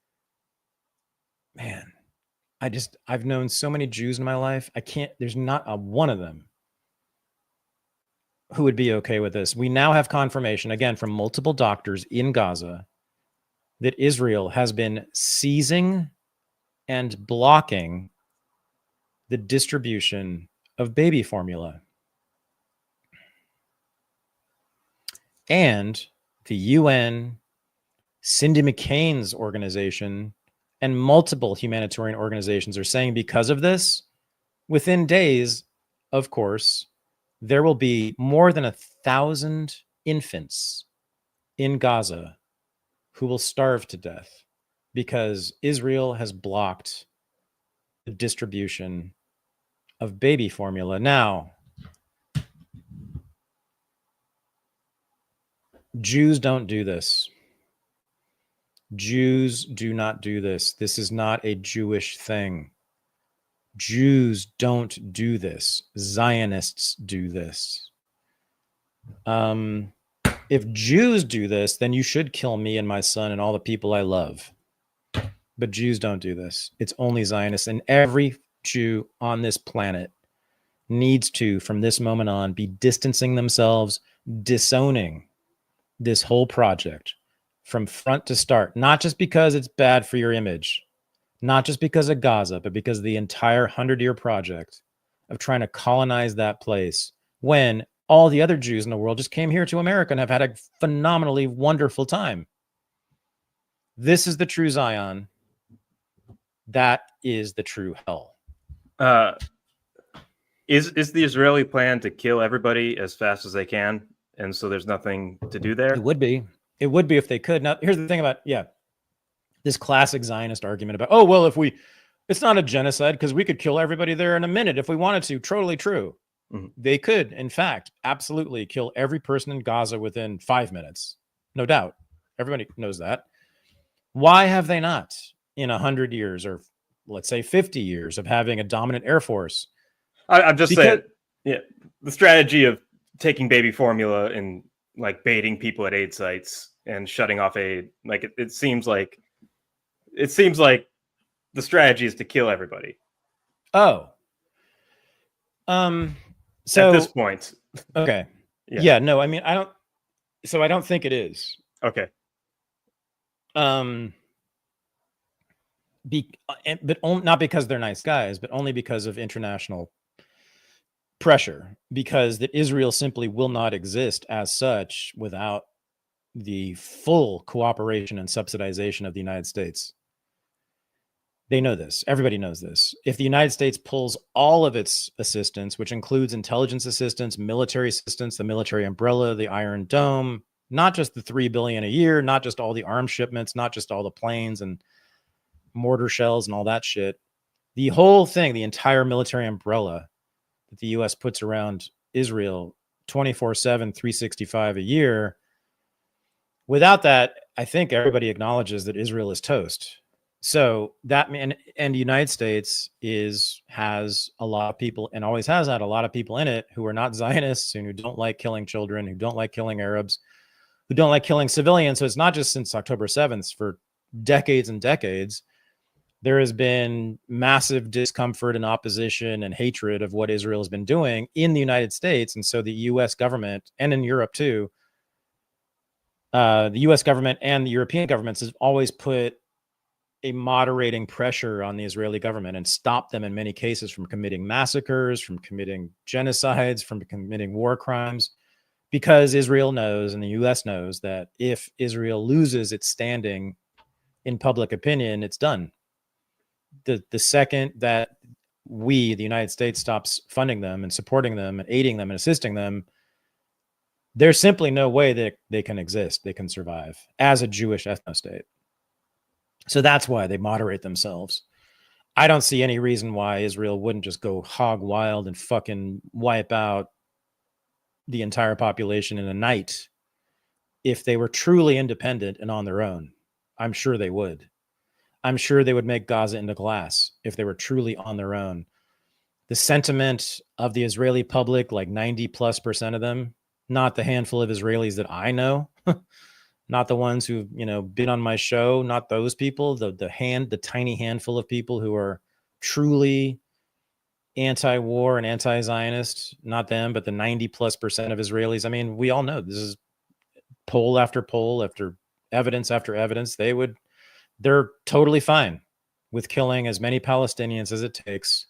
man, I've known so many Jews in my life. There's not a one of them who would be okay with this. We now have confirmation, again, from multiple doctors in Gaza that Israel has been seizing and blocking the distribution of baby formula. And the UN, Cindy McCain's organization, and multiple humanitarian organizations are saying because of this, within days, of course, there will be more than 1,000 infants in Gaza who will starve to death because Israel has blocked the distribution of baby formula. Now, Jews don't do this. Jews do not do this. This is not a Jewish thing. Jews don't do this. Zionists do this. If Jews do this, then you should kill me and my son and all the people I love. But Jews don't do this. It's only Zionists. And every Jew on this planet needs to, from this moment on, be distancing themselves, disowning this whole project from front to start. Not just because it's bad for your image, not just because of Gaza, but because of the entire 100-year project of trying to colonize that place when all the other Jews in the world just came here to America and have had a phenomenally wonderful time. This is the true Zion. That is the true hell. Is the Israeli plan to kill everybody as fast as they can, and so there's nothing to do there? It would be. It would be if they could. Now, here's the thing about, this classic Zionist argument about, oh, well, it's not a genocide because we could kill everybody there in a minute if we wanted to. Totally true. Mm-hmm. They could, in fact, absolutely kill every person in Gaza within 5 minutes. No doubt. Everybody knows that. Why have they not in 100 years or let's say 50 years of having a dominant air force? I'm just saying, the strategy of taking baby formula and like baiting people at aid sites and shutting off aid. Like it seems like the strategy is to kill everybody. Oh. So at this point. Okay. Yeah. No, I mean, I don't think it is. Okay. Not because they're nice guys, but only because of international pressure, because that Israel simply will not exist as such without the full cooperation and subsidization of the United States. They know this. Everybody knows this. If the United States pulls all of its assistance, which includes intelligence assistance, military assistance, the military umbrella, the Iron Dome, not just the $3 billion a year, not just all the arms shipments, not just all the planes and mortar shells and all that shit, the whole thing, the entire military umbrella that the U.S. puts around Israel 24/7, 365 a year. Without that, I think everybody acknowledges that Israel is toast. So that and the United States has a lot of people, and always has had a lot of people in it who are not Zionists and who don't like killing children, who don't like killing Arabs, who don't like killing civilians. So it's not just since October 7th, for decades and decades, there has been massive discomfort and opposition and hatred of what Israel has been doing in the United States. And so the U.S. government, and in Europe too, the U.S. government and the European governments have always put a moderating pressure on the Israeli government and stopped them in many cases from committing massacres, from committing genocides, from committing war crimes, because Israel knows and the U.S. knows that if Israel loses its standing in public opinion, it's done. The second that the United States, stops funding them and supporting them and aiding them and assisting them, there's simply no way that they can exist, they can survive as a Jewish ethno-state. So that's why they moderate themselves. I don't see any reason why Israel wouldn't just go hog wild and fucking wipe out the entire population in a night if they were truly independent and on their own. I'm sure they would. I'm sure they would make Gaza into glass if they were truly on their own. The sentiment of the Israeli public, like 90+% of them, not the handful of Israelis that I know, not the ones who've, been on my show, not those people, the tiny handful of people who are truly anti-war and anti-Zionist, not them, but the 90+% of Israelis. I mean, we all know this is poll after poll after evidence, they're totally fine with killing as many Palestinians as it takes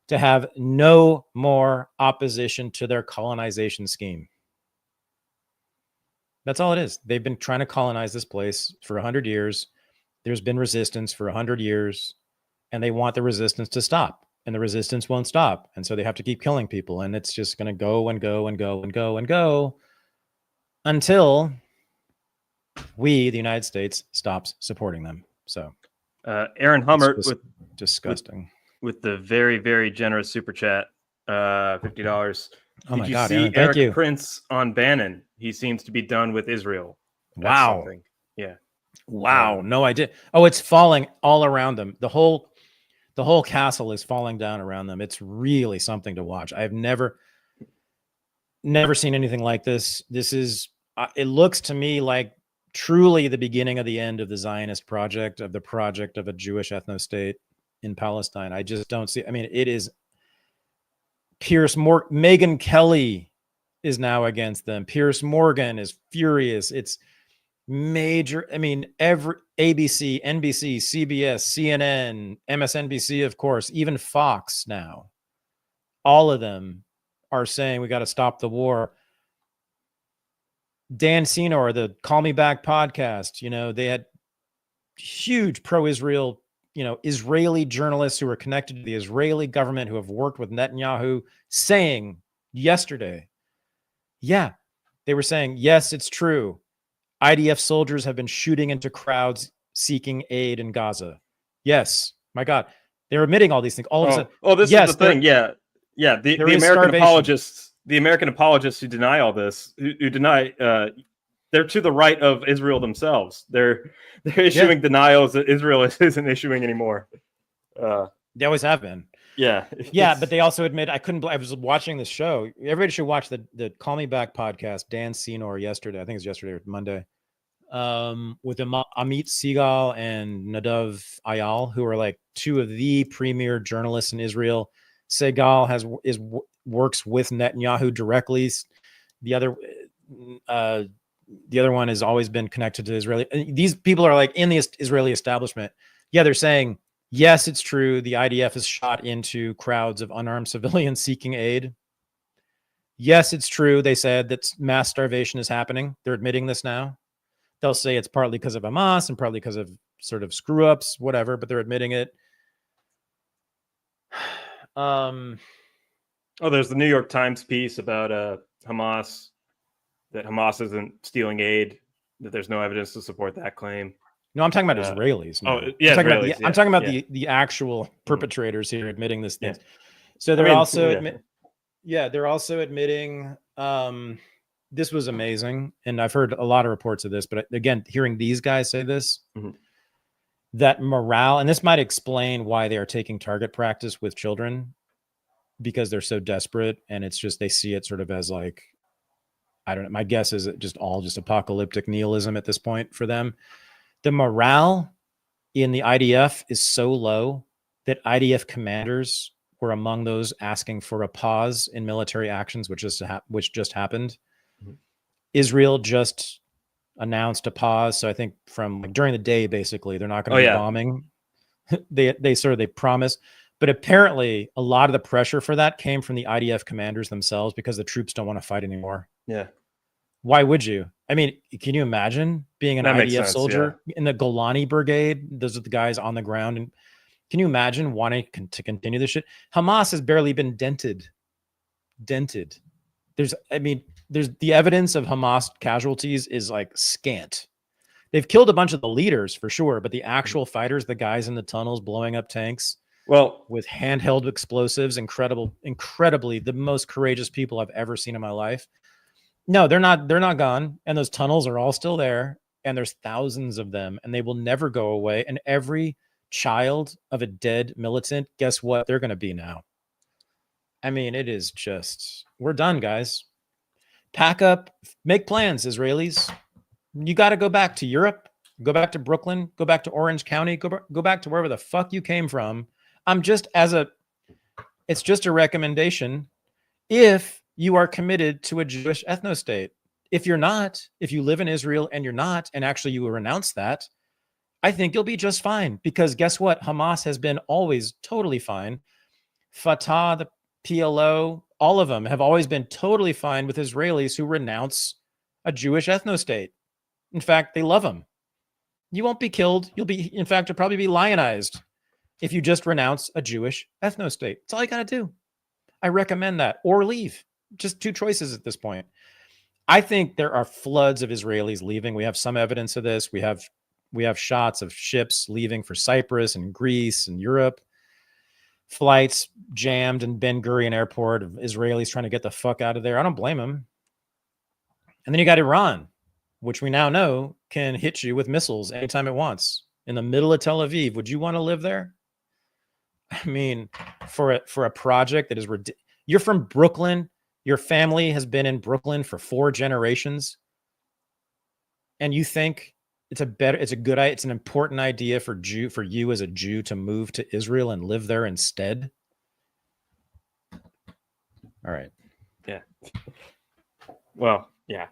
to have no more opposition to their colonization scheme. That's all it is. They've been trying to colonize this place for 100 years. There's been resistance for 100 years, and they want the resistance to stop, and the resistance won't stop. And so they have to keep killing people, and it's just going to go and go and go and go and go until the United States, stops supporting them. So Aaron Hummert with disgusting with the very, very generous super chat, $50. Oh my God, see Aaron, Eric thank you. Prince on Bannon? He seems to be done with Israel. That's wow. Something. Yeah. Wow. No, I did. Oh, it's falling all around them. The whole castle is falling down around them. It's really something to watch. I've never seen anything like this. This is, it looks to me like truly the beginning of the end of the Zionist project, of a Jewish ethno-state in Palestine. I just don't see, I mean, it is Megyn Kelly is now against them. Piers Morgan is furious. It's major. I mean, every ABC, NBC, CBS, CNN, MSNBC, of course, even Fox now, all of them are saying we got to stop the war. Dan Senor, the Call Me Back podcast, they had huge pro-Israel, Israeli journalists who are connected to the Israeli government who have worked with Netanyahu saying yesterday, yeah, they were saying, yes, it's true. IDF soldiers have been shooting into crowds seeking aid in Gaza. Yes, my God, they're admitting all these things. All of a sudden, this is the thing. Yeah. The American starvation. apologists who deny all this, who deny, they're to the right of Israel themselves. They're issuing denials that Israel isn't issuing anymore. They always have been. Yeah. Yeah, but they also admit I was watching this show. Everybody should watch the Call Me Back podcast. Dan Senor yesterday, I think it was yesterday or Monday, with Amit Segal and Nadav Ayal, who are like two of the premier journalists in Israel. Segal works with Netanyahu directly. The other one has always been connected to Israeli. These people are like in the Israeli establishment. Yeah, they're saying, yes, it's true. The IDF has shot into crowds of unarmed civilians seeking aid. Yes, it's true. They said that mass starvation is happening. They're admitting this now. They'll say it's partly because of Hamas and partly because of sort of screw ups, whatever, but they're admitting it. There's the New York Times piece about Hamas, that Hamas isn't stealing aid, that there's no evidence to support that claim. No, I'm talking about Israelis. No. I'm talking about the actual perpetrators here admitting this thing. Yeah. So they're they're also admitting this was amazing. And I've heard a lot of reports of this, but again, hearing these guys say this, that morale, and this might explain why they are taking target practice with children, because they're so desperate. And it's just, they see it sort of as like, I don't know. My guess is it just apocalyptic nihilism at this point for them. The morale in the IDF is so low that IDF commanders were among those asking for a pause in military actions, which just happened. Israel just announced a pause. So I think from during the day, basically, they're not going to be bombing. They promised. But apparently a lot of the pressure for that came from the IDF commanders themselves, because the troops don't want to fight anymore. Yeah. Why would you? I mean, can you imagine being an IDF soldier in the Golani Brigade? Those are the guys on the ground. And can you imagine wanting to continue this shit? Hamas has barely been dented. There's the evidence of Hamas casualties is like scant. They've killed a bunch of the leaders for sure, but the actual fighters, the guys in the tunnels blowing up tanks, with handheld explosives, incredibly the most courageous people I've ever seen in my life. No, they're not gone. And those tunnels are all still there. And there's thousands of them, and they will never go away. And every child of a dead militant, guess what they're going to be now? I mean, it is just, we're done, guys. Pack up, make plans, Israelis. You got to go back to Europe, go back to Brooklyn, go back to Orange County, go back to wherever the fuck you came from. It's just a recommendation. If you are committed to a Jewish ethno-state. If you're not, if you live in Israel and you're not, and actually you renounce that, I think you'll be just fine, because guess what? Hamas has been always totally fine. Fatah, the PLO, all of them have always been totally fine with Israelis who renounce a Jewish ethno-state. In fact, they love them. You won't be killed. You'll probably be lionized if you just renounce a Jewish ethno-state. That's all you got to do. I recommend that, or leave. Just two choices at this point. I think there are floods of Israelis leaving. We have some evidence of this. We have shots of ships leaving for Cyprus and Greece and Europe. Flights jammed in Ben Gurion Airport of Israelis trying to get the fuck out of there. I don't blame them. And then you got Iran, which we now know can hit you with missiles anytime it wants. In the middle of Tel Aviv, would you want to live there? I mean, for a project that is ridiculous. You're from Brooklyn. Your family has been in Brooklyn for 4 generations. And you think it's an important idea for you as a Jew to move to Israel and live there instead? All right. Yeah. Well, yeah.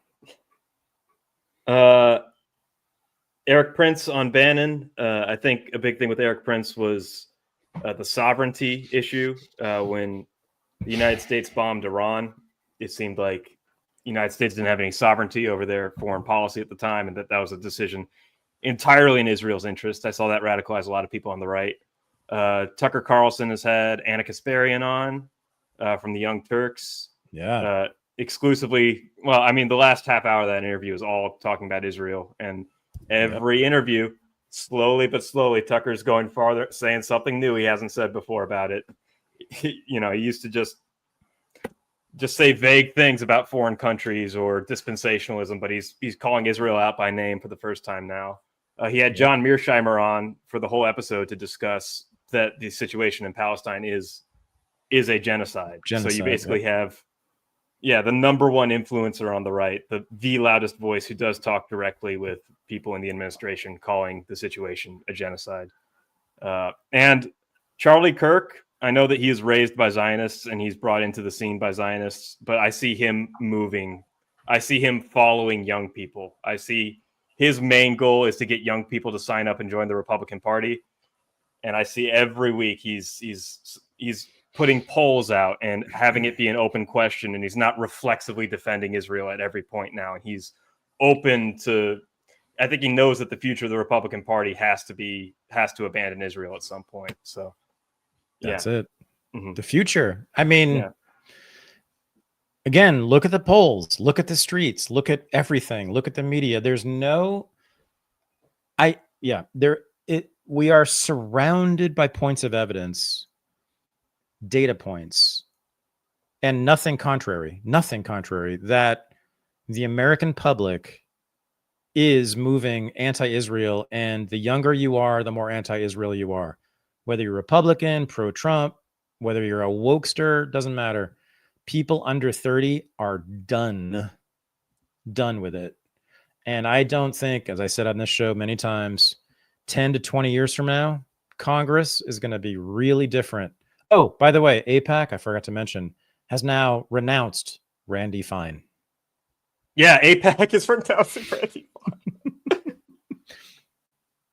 Eric Prince on Bannon. I think a big thing with Eric Prince was the sovereignty issue. When the United States bombed Iran, it seemed like the United States didn't have any sovereignty over their foreign policy at the time, and that was a decision entirely in Israel's interest. I saw that radicalize a lot of people on the right. Tucker Carlson has had Anna Kasparian on from the Young Turks. Yeah. Exclusively. Well, I mean, the last half hour of that interview is all talking about Israel, and every interview, slowly but slowly, Tucker's going farther, saying something new he hasn't said before about it. He used to just say vague things about foreign countries or dispensationalism, but he's calling Israel out by name for the first time now. He had John Mearsheimer on for the whole episode to discuss that the situation in Palestine is is a genocide. So you basically yep. have, the number one influencer on the right, the loudest voice who does talk directly with people in the administration, calling the situation a genocide. And Charlie Kirk, I know that he is raised by Zionists and he's brought into the scene by Zionists, but I see him moving. I see him following young people. I see his main goal is to get young people to sign up and join the Republican Party. And I see every week he's putting polls out and having it be an open question, and he's not reflexively defending Israel at every point now. And he's open to, I think he knows that the future of the Republican Party has to abandon Israel at some point. So that's it. Mm-hmm. The future. I mean, again, look at the polls, look at the streets, look at everything, look at the media. There's no, we are surrounded by points of evidence, data points, and nothing contrary that the American public is moving anti-Israel, and the younger you are, the more anti-Israel you are. Whether you're Republican, pro-Trump, whether you're a wokester, doesn't matter. People under 30 are done with it. And I don't think, as I said on this show many times, 10 to 20 years from now, Congress is going to be really different. Oh, by the way, AIPAC, I forgot to mention, has now renounced Randy Fine. Yeah, AIPAC is renouncing Randy Fine.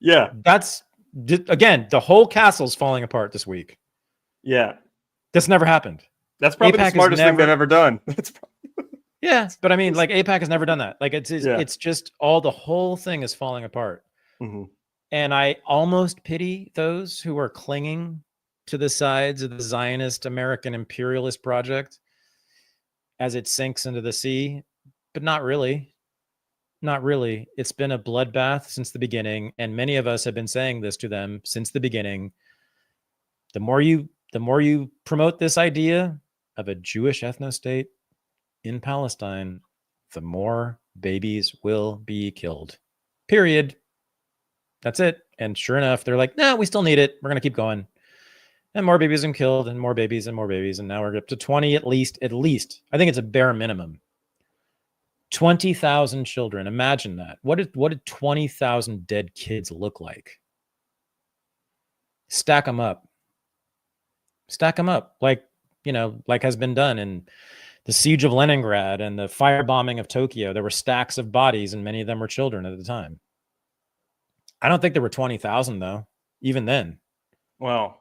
Yeah. That's, again, the whole castle's falling apart this week. Yeah. This never happened. That's probably the smartest thing they've ever done. Yeah, but I mean, like, AIPAC has never done that. Like, it's just the whole thing is falling apart. Mm-hmm. And I almost pity those who are clinging to the sides of the Zionist American imperialist project as it sinks into the sea, but not really. Not really. It's been a bloodbath since the beginning, and many of us have been saying this to them since the beginning. The more you promote this idea of a Jewish ethno-state in Palestine, the more babies will be killed. Period. That's it. And sure enough, they're like, no, we still need it. We're going to keep going. And more babies are killed, and more babies and more babies. And now we're up to 20 at least. I think it's a bare minimum. 20,000 children. Imagine that. What did 20,000 dead kids look like? Stack them up. Like has been done in the siege of Leningrad and the firebombing of Tokyo. There were stacks of bodies, and many of them were children at the time. I don't think there were 20,000 though, even then. Wow.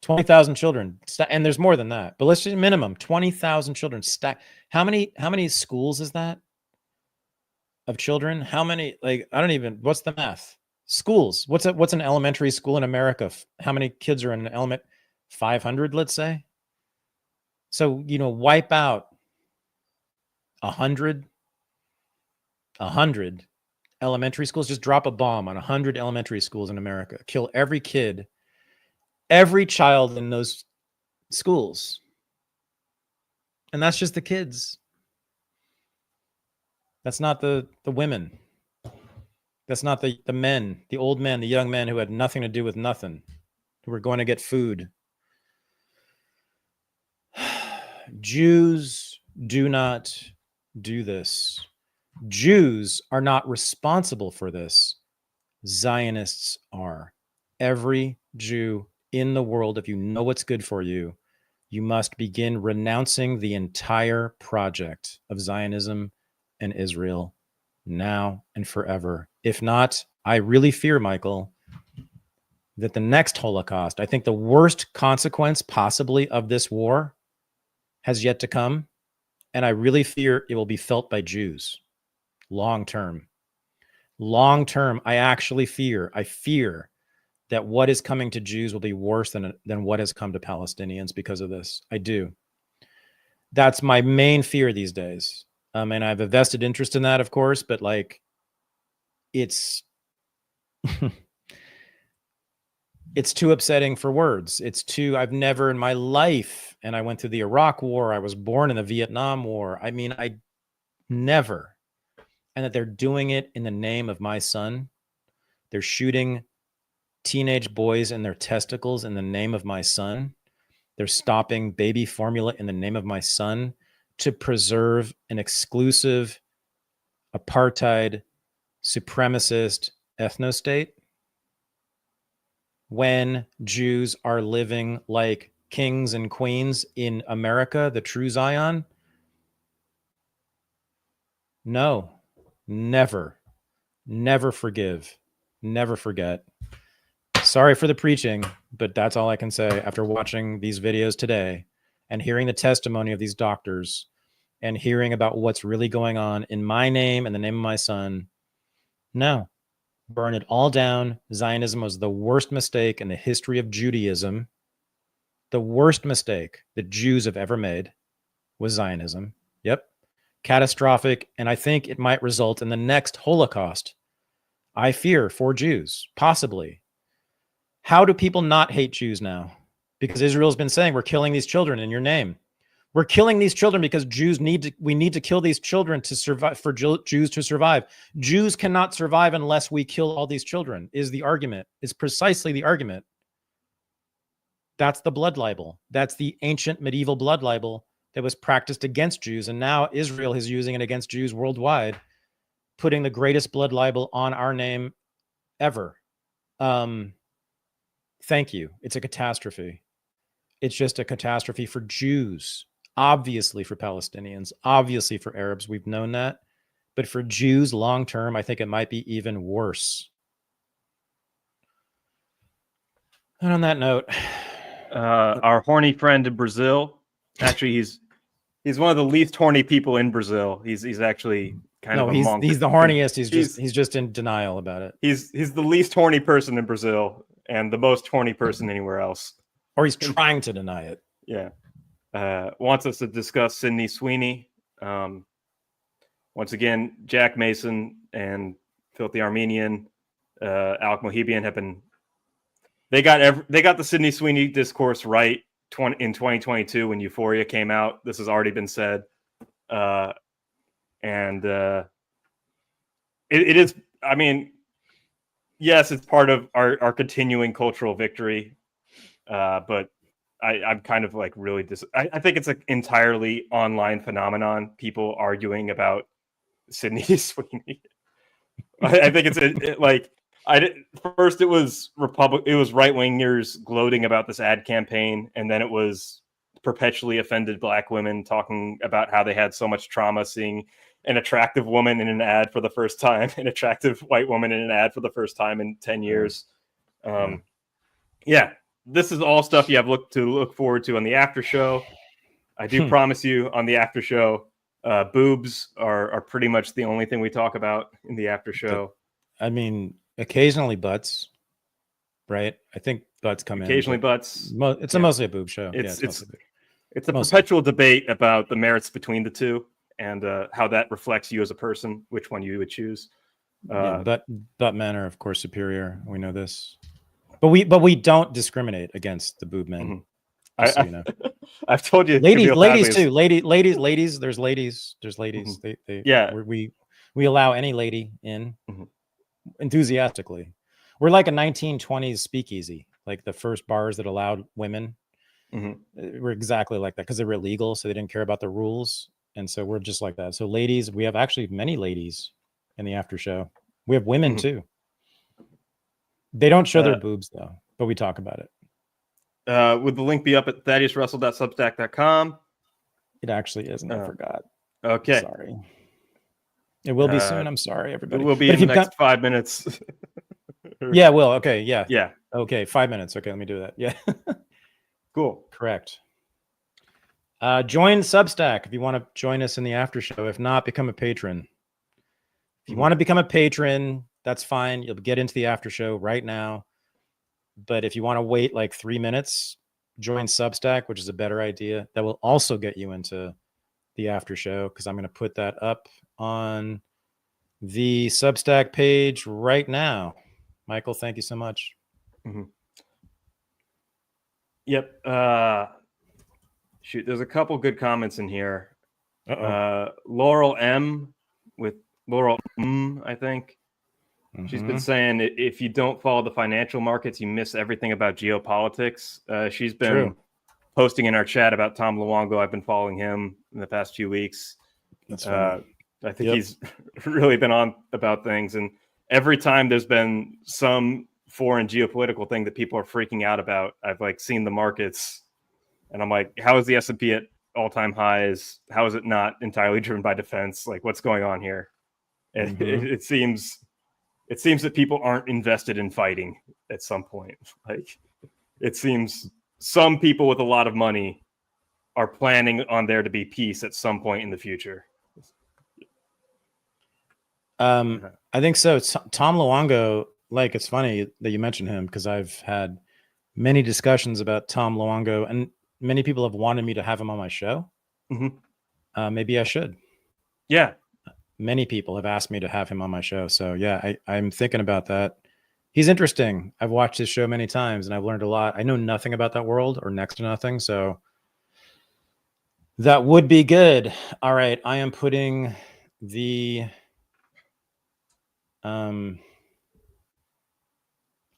20,000 children, and there's more than that, but let's just minimum 20,000 children stack. How many schools is that of children? How many, what's the math? Schools. What's an elementary school in America? How many kids are in an element? 500, let's say. So, wipe out 100 elementary schools. Just drop a bomb on 100 elementary schools in America. Kill every kid, every child in those schools. And that's just the kids. That's not the women. That's not the men, the old men, the young men who had nothing to do with nothing, who were going to get food. Jews do not do this. Jews are not responsible for this. Zionists are. Every Jew in the world, if you know what's good for you, you must begin renouncing the entire project of Zionism and Israel now and forever. If not, I really fear, Michael, that the next Holocaust, I think the worst consequence possibly of this war has yet to come. And I really fear it will be felt by Jews long term. Long term, I fear that what is coming to Jews will be worse than what has come to Palestinians because of this. I do. That's my main fear these days. And I have a vested interest in that, of course, but it's it's too upsetting for words. I've never in my life, and I went through the Iraq War, I was born in the Vietnam War. I mean, I never. And that they're doing it in the name of my son. They're shooting teenage boys in their testicles in the name of my son. They're stopping baby formula in the name of my son to preserve an exclusive apartheid supremacist ethnostate when Jews are living like kings and queens in America, the true Zion? No, never, never forgive, never forget. Sorry for the preaching, but that's all I can say after watching these videos today and hearing the testimony of these doctors and hearing about what's really going on in my name and the name of my son. No, burn it all down. Zionism was the worst mistake in the history of Judaism. The worst mistake that Jews have ever made was Zionism. Yep. Catastrophic. And I think it might result in the next Holocaust. I fear for Jews, possibly. How do people not hate Jews now? Because Israel's been saying we're killing these children in your name. We're killing these children because we need to kill these children to survive, for Jews to survive. Jews cannot survive unless we kill all these children, is the argument. Is precisely the argument. That's the blood libel. That's the ancient medieval blood libel that was practiced against Jews. And now Israel is using it against Jews worldwide, putting the greatest blood libel on our name ever. Thank you. It's a catastrophe. It's just a catastrophe for Jews, obviously for Palestinians, obviously for Arabs. We've known that. But for Jews long term, I think it might be even worse. And on that note, our horny friend in Brazil, actually, he's one of the least horny people in Brazil. He's actually kind of a monk. He's the horniest. He's just in denial about it. He's the least horny person in Brazil and the most horny person anywhere else. Or he's trying to deny it. Yeah. Wants us to discuss Sydney Sweeney. Once again, Jack Mason and Filthy Armenian, Alec Mohibian have been. They got the Sydney Sweeney discourse right in 2022 when Euphoria came out. This has already been said, and it is. I mean, yes, it's part of our continuing cultural victory, but I'm kind of like really I think it's an entirely online phenomenon. People arguing about Sydney Sweeney. I think it's first it was right wingers gloating about this ad campaign, and then it was perpetually offended Black women talking about how they had so much trauma seeing an attractive woman in an ad for the first time, an attractive white woman in an ad for the first time in 10 years. Yeah, this is all stuff you have to look forward to on the after show. I do promise you on the after show, boobs are pretty much the only thing we talk about in the after show. I mean, occasionally butts, right? I think butts come occasionally in. butts. It's mostly a boob show. It's a perpetual debate about the merits between the two and how that reflects you as a person, which one you would choose. Butt men are of course superior. We know this, but we don't discriminate against the boob men. Mm-hmm. I've told you, ladies too. Ladies. There's ladies. Mm-hmm. We allow any lady in enthusiastically. We're like a 1920s speakeasy, like the first bars that allowed women. Mm-hmm. We're exactly like that because they were illegal, so they didn't care about the rules, and so we're just like that. So ladies, we have actually many ladies in the after show. We have women too. They don't show their boobs though, but we talk about it. Would the link be up at thaddeusrussell.substack.com? It actually isn't. I forgot. Okay. Sorry. It will be soon. I'm sorry, everybody. It will be in the next 5 minutes. Yeah, it will. Okay. Yeah. Yeah. Okay. 5 minutes. Okay. Let me do that. Yeah. Cool. Correct. Join Substack if you want to join us in the after show. If not, become a patron. If you want to become a patron, that's fine. You'll get into the after show right now. But if you want to wait like 3 minutes, join Substack, which is a better idea. That will also get you into the after show because I'm going to put that up on the Substack page right now. Michael, thank you so much. Mm-hmm. Yep. Shoot, there's a couple good comments in here. Laurel M with Laurel I think. Mm-hmm. She's been saying if you don't follow the financial markets, you miss everything about geopolitics. She's been posting in our chat about Tom Luongo. I've been following him in the past few weeks. That's funny. I think he's really been on about things. And every time there's been some foreign geopolitical thing that people are freaking out about, I've like seen the markets and I'm like, how is the S&P at all-time highs? How is it not entirely driven by defense? Like, what's going on here? And it seems that people aren't invested in fighting at some point. Like, it seems some people with a lot of money are planning on there to be peace at some point in the future. I think so. Tom Luongo, like, it's funny that you mentioned him because I've had many discussions about Tom Luongo, and many people have wanted me to have him on my show. Maybe I should. Yeah. Many people have asked me to have him on my show. So yeah, I'm thinking about that. He's interesting. I've watched his show many times and I've learned a lot. I know nothing about that world, or next to nothing. So that would be good. All right. I am putting the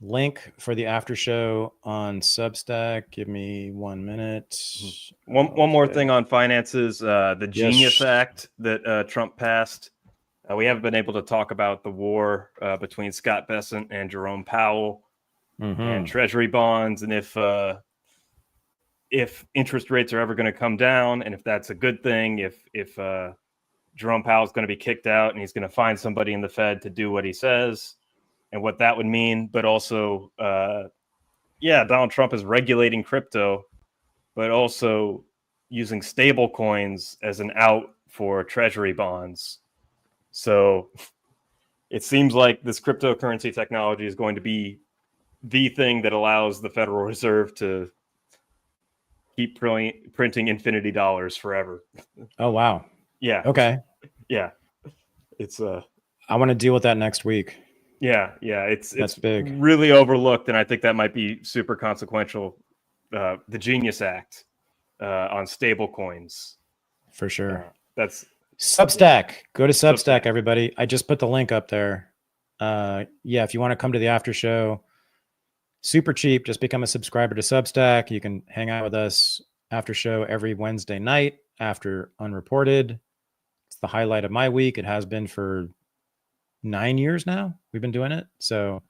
link for the after show on Substack. Give me 1 minute. One more thing on finances. The Genius Act that Trump passed. We haven't been able to talk about the war between Scott Bessent and Jerome Powell and Treasury bonds, and if interest rates are ever going to come down, and if that's a good thing, if Jerome Powell is going to be kicked out and he's going to find somebody in the Fed to do what he says, and what that would mean. But also, Donald Trump is regulating crypto, but also using stable coins as an out for Treasury bonds. So it seems like this cryptocurrency technology is going to be the thing that allows the Federal Reserve to keep printing infinity dollars forever. Oh, wow. Yeah. Okay. Yeah. It's I want to deal with that next week. Yeah. It's big. Really overlooked, and I think that might be super consequential. The Genius Act on stable coins. For sure. That's Substack. Go to Substack, everybody. I just put the link up there. If you want to come to the after show, super cheap. Just become a subscriber to Substack. You can hang out with us after show every Wednesday night after Unreported. It's the highlight of my week. It has been for 9 years now. We've been doing it. So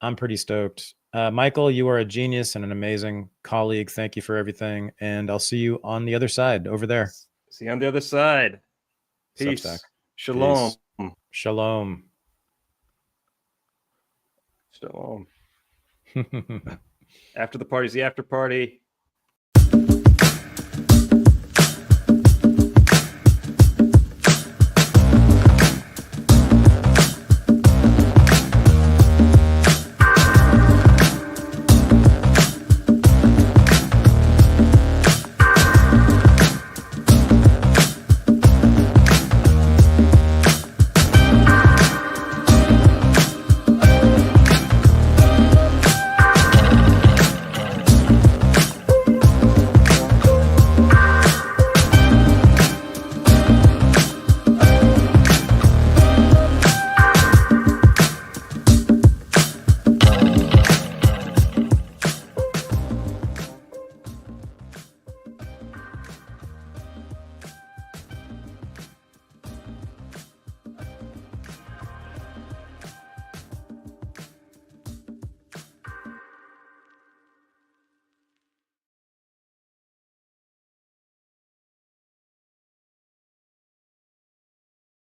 I'm pretty stoked. Michael, you are a genius and an amazing colleague. Thank you for everything. And I'll see you on the other side over there. See you on the other side. Peace. Substack. Shalom. Peace. Shalom. Shalom. After the party's the after party.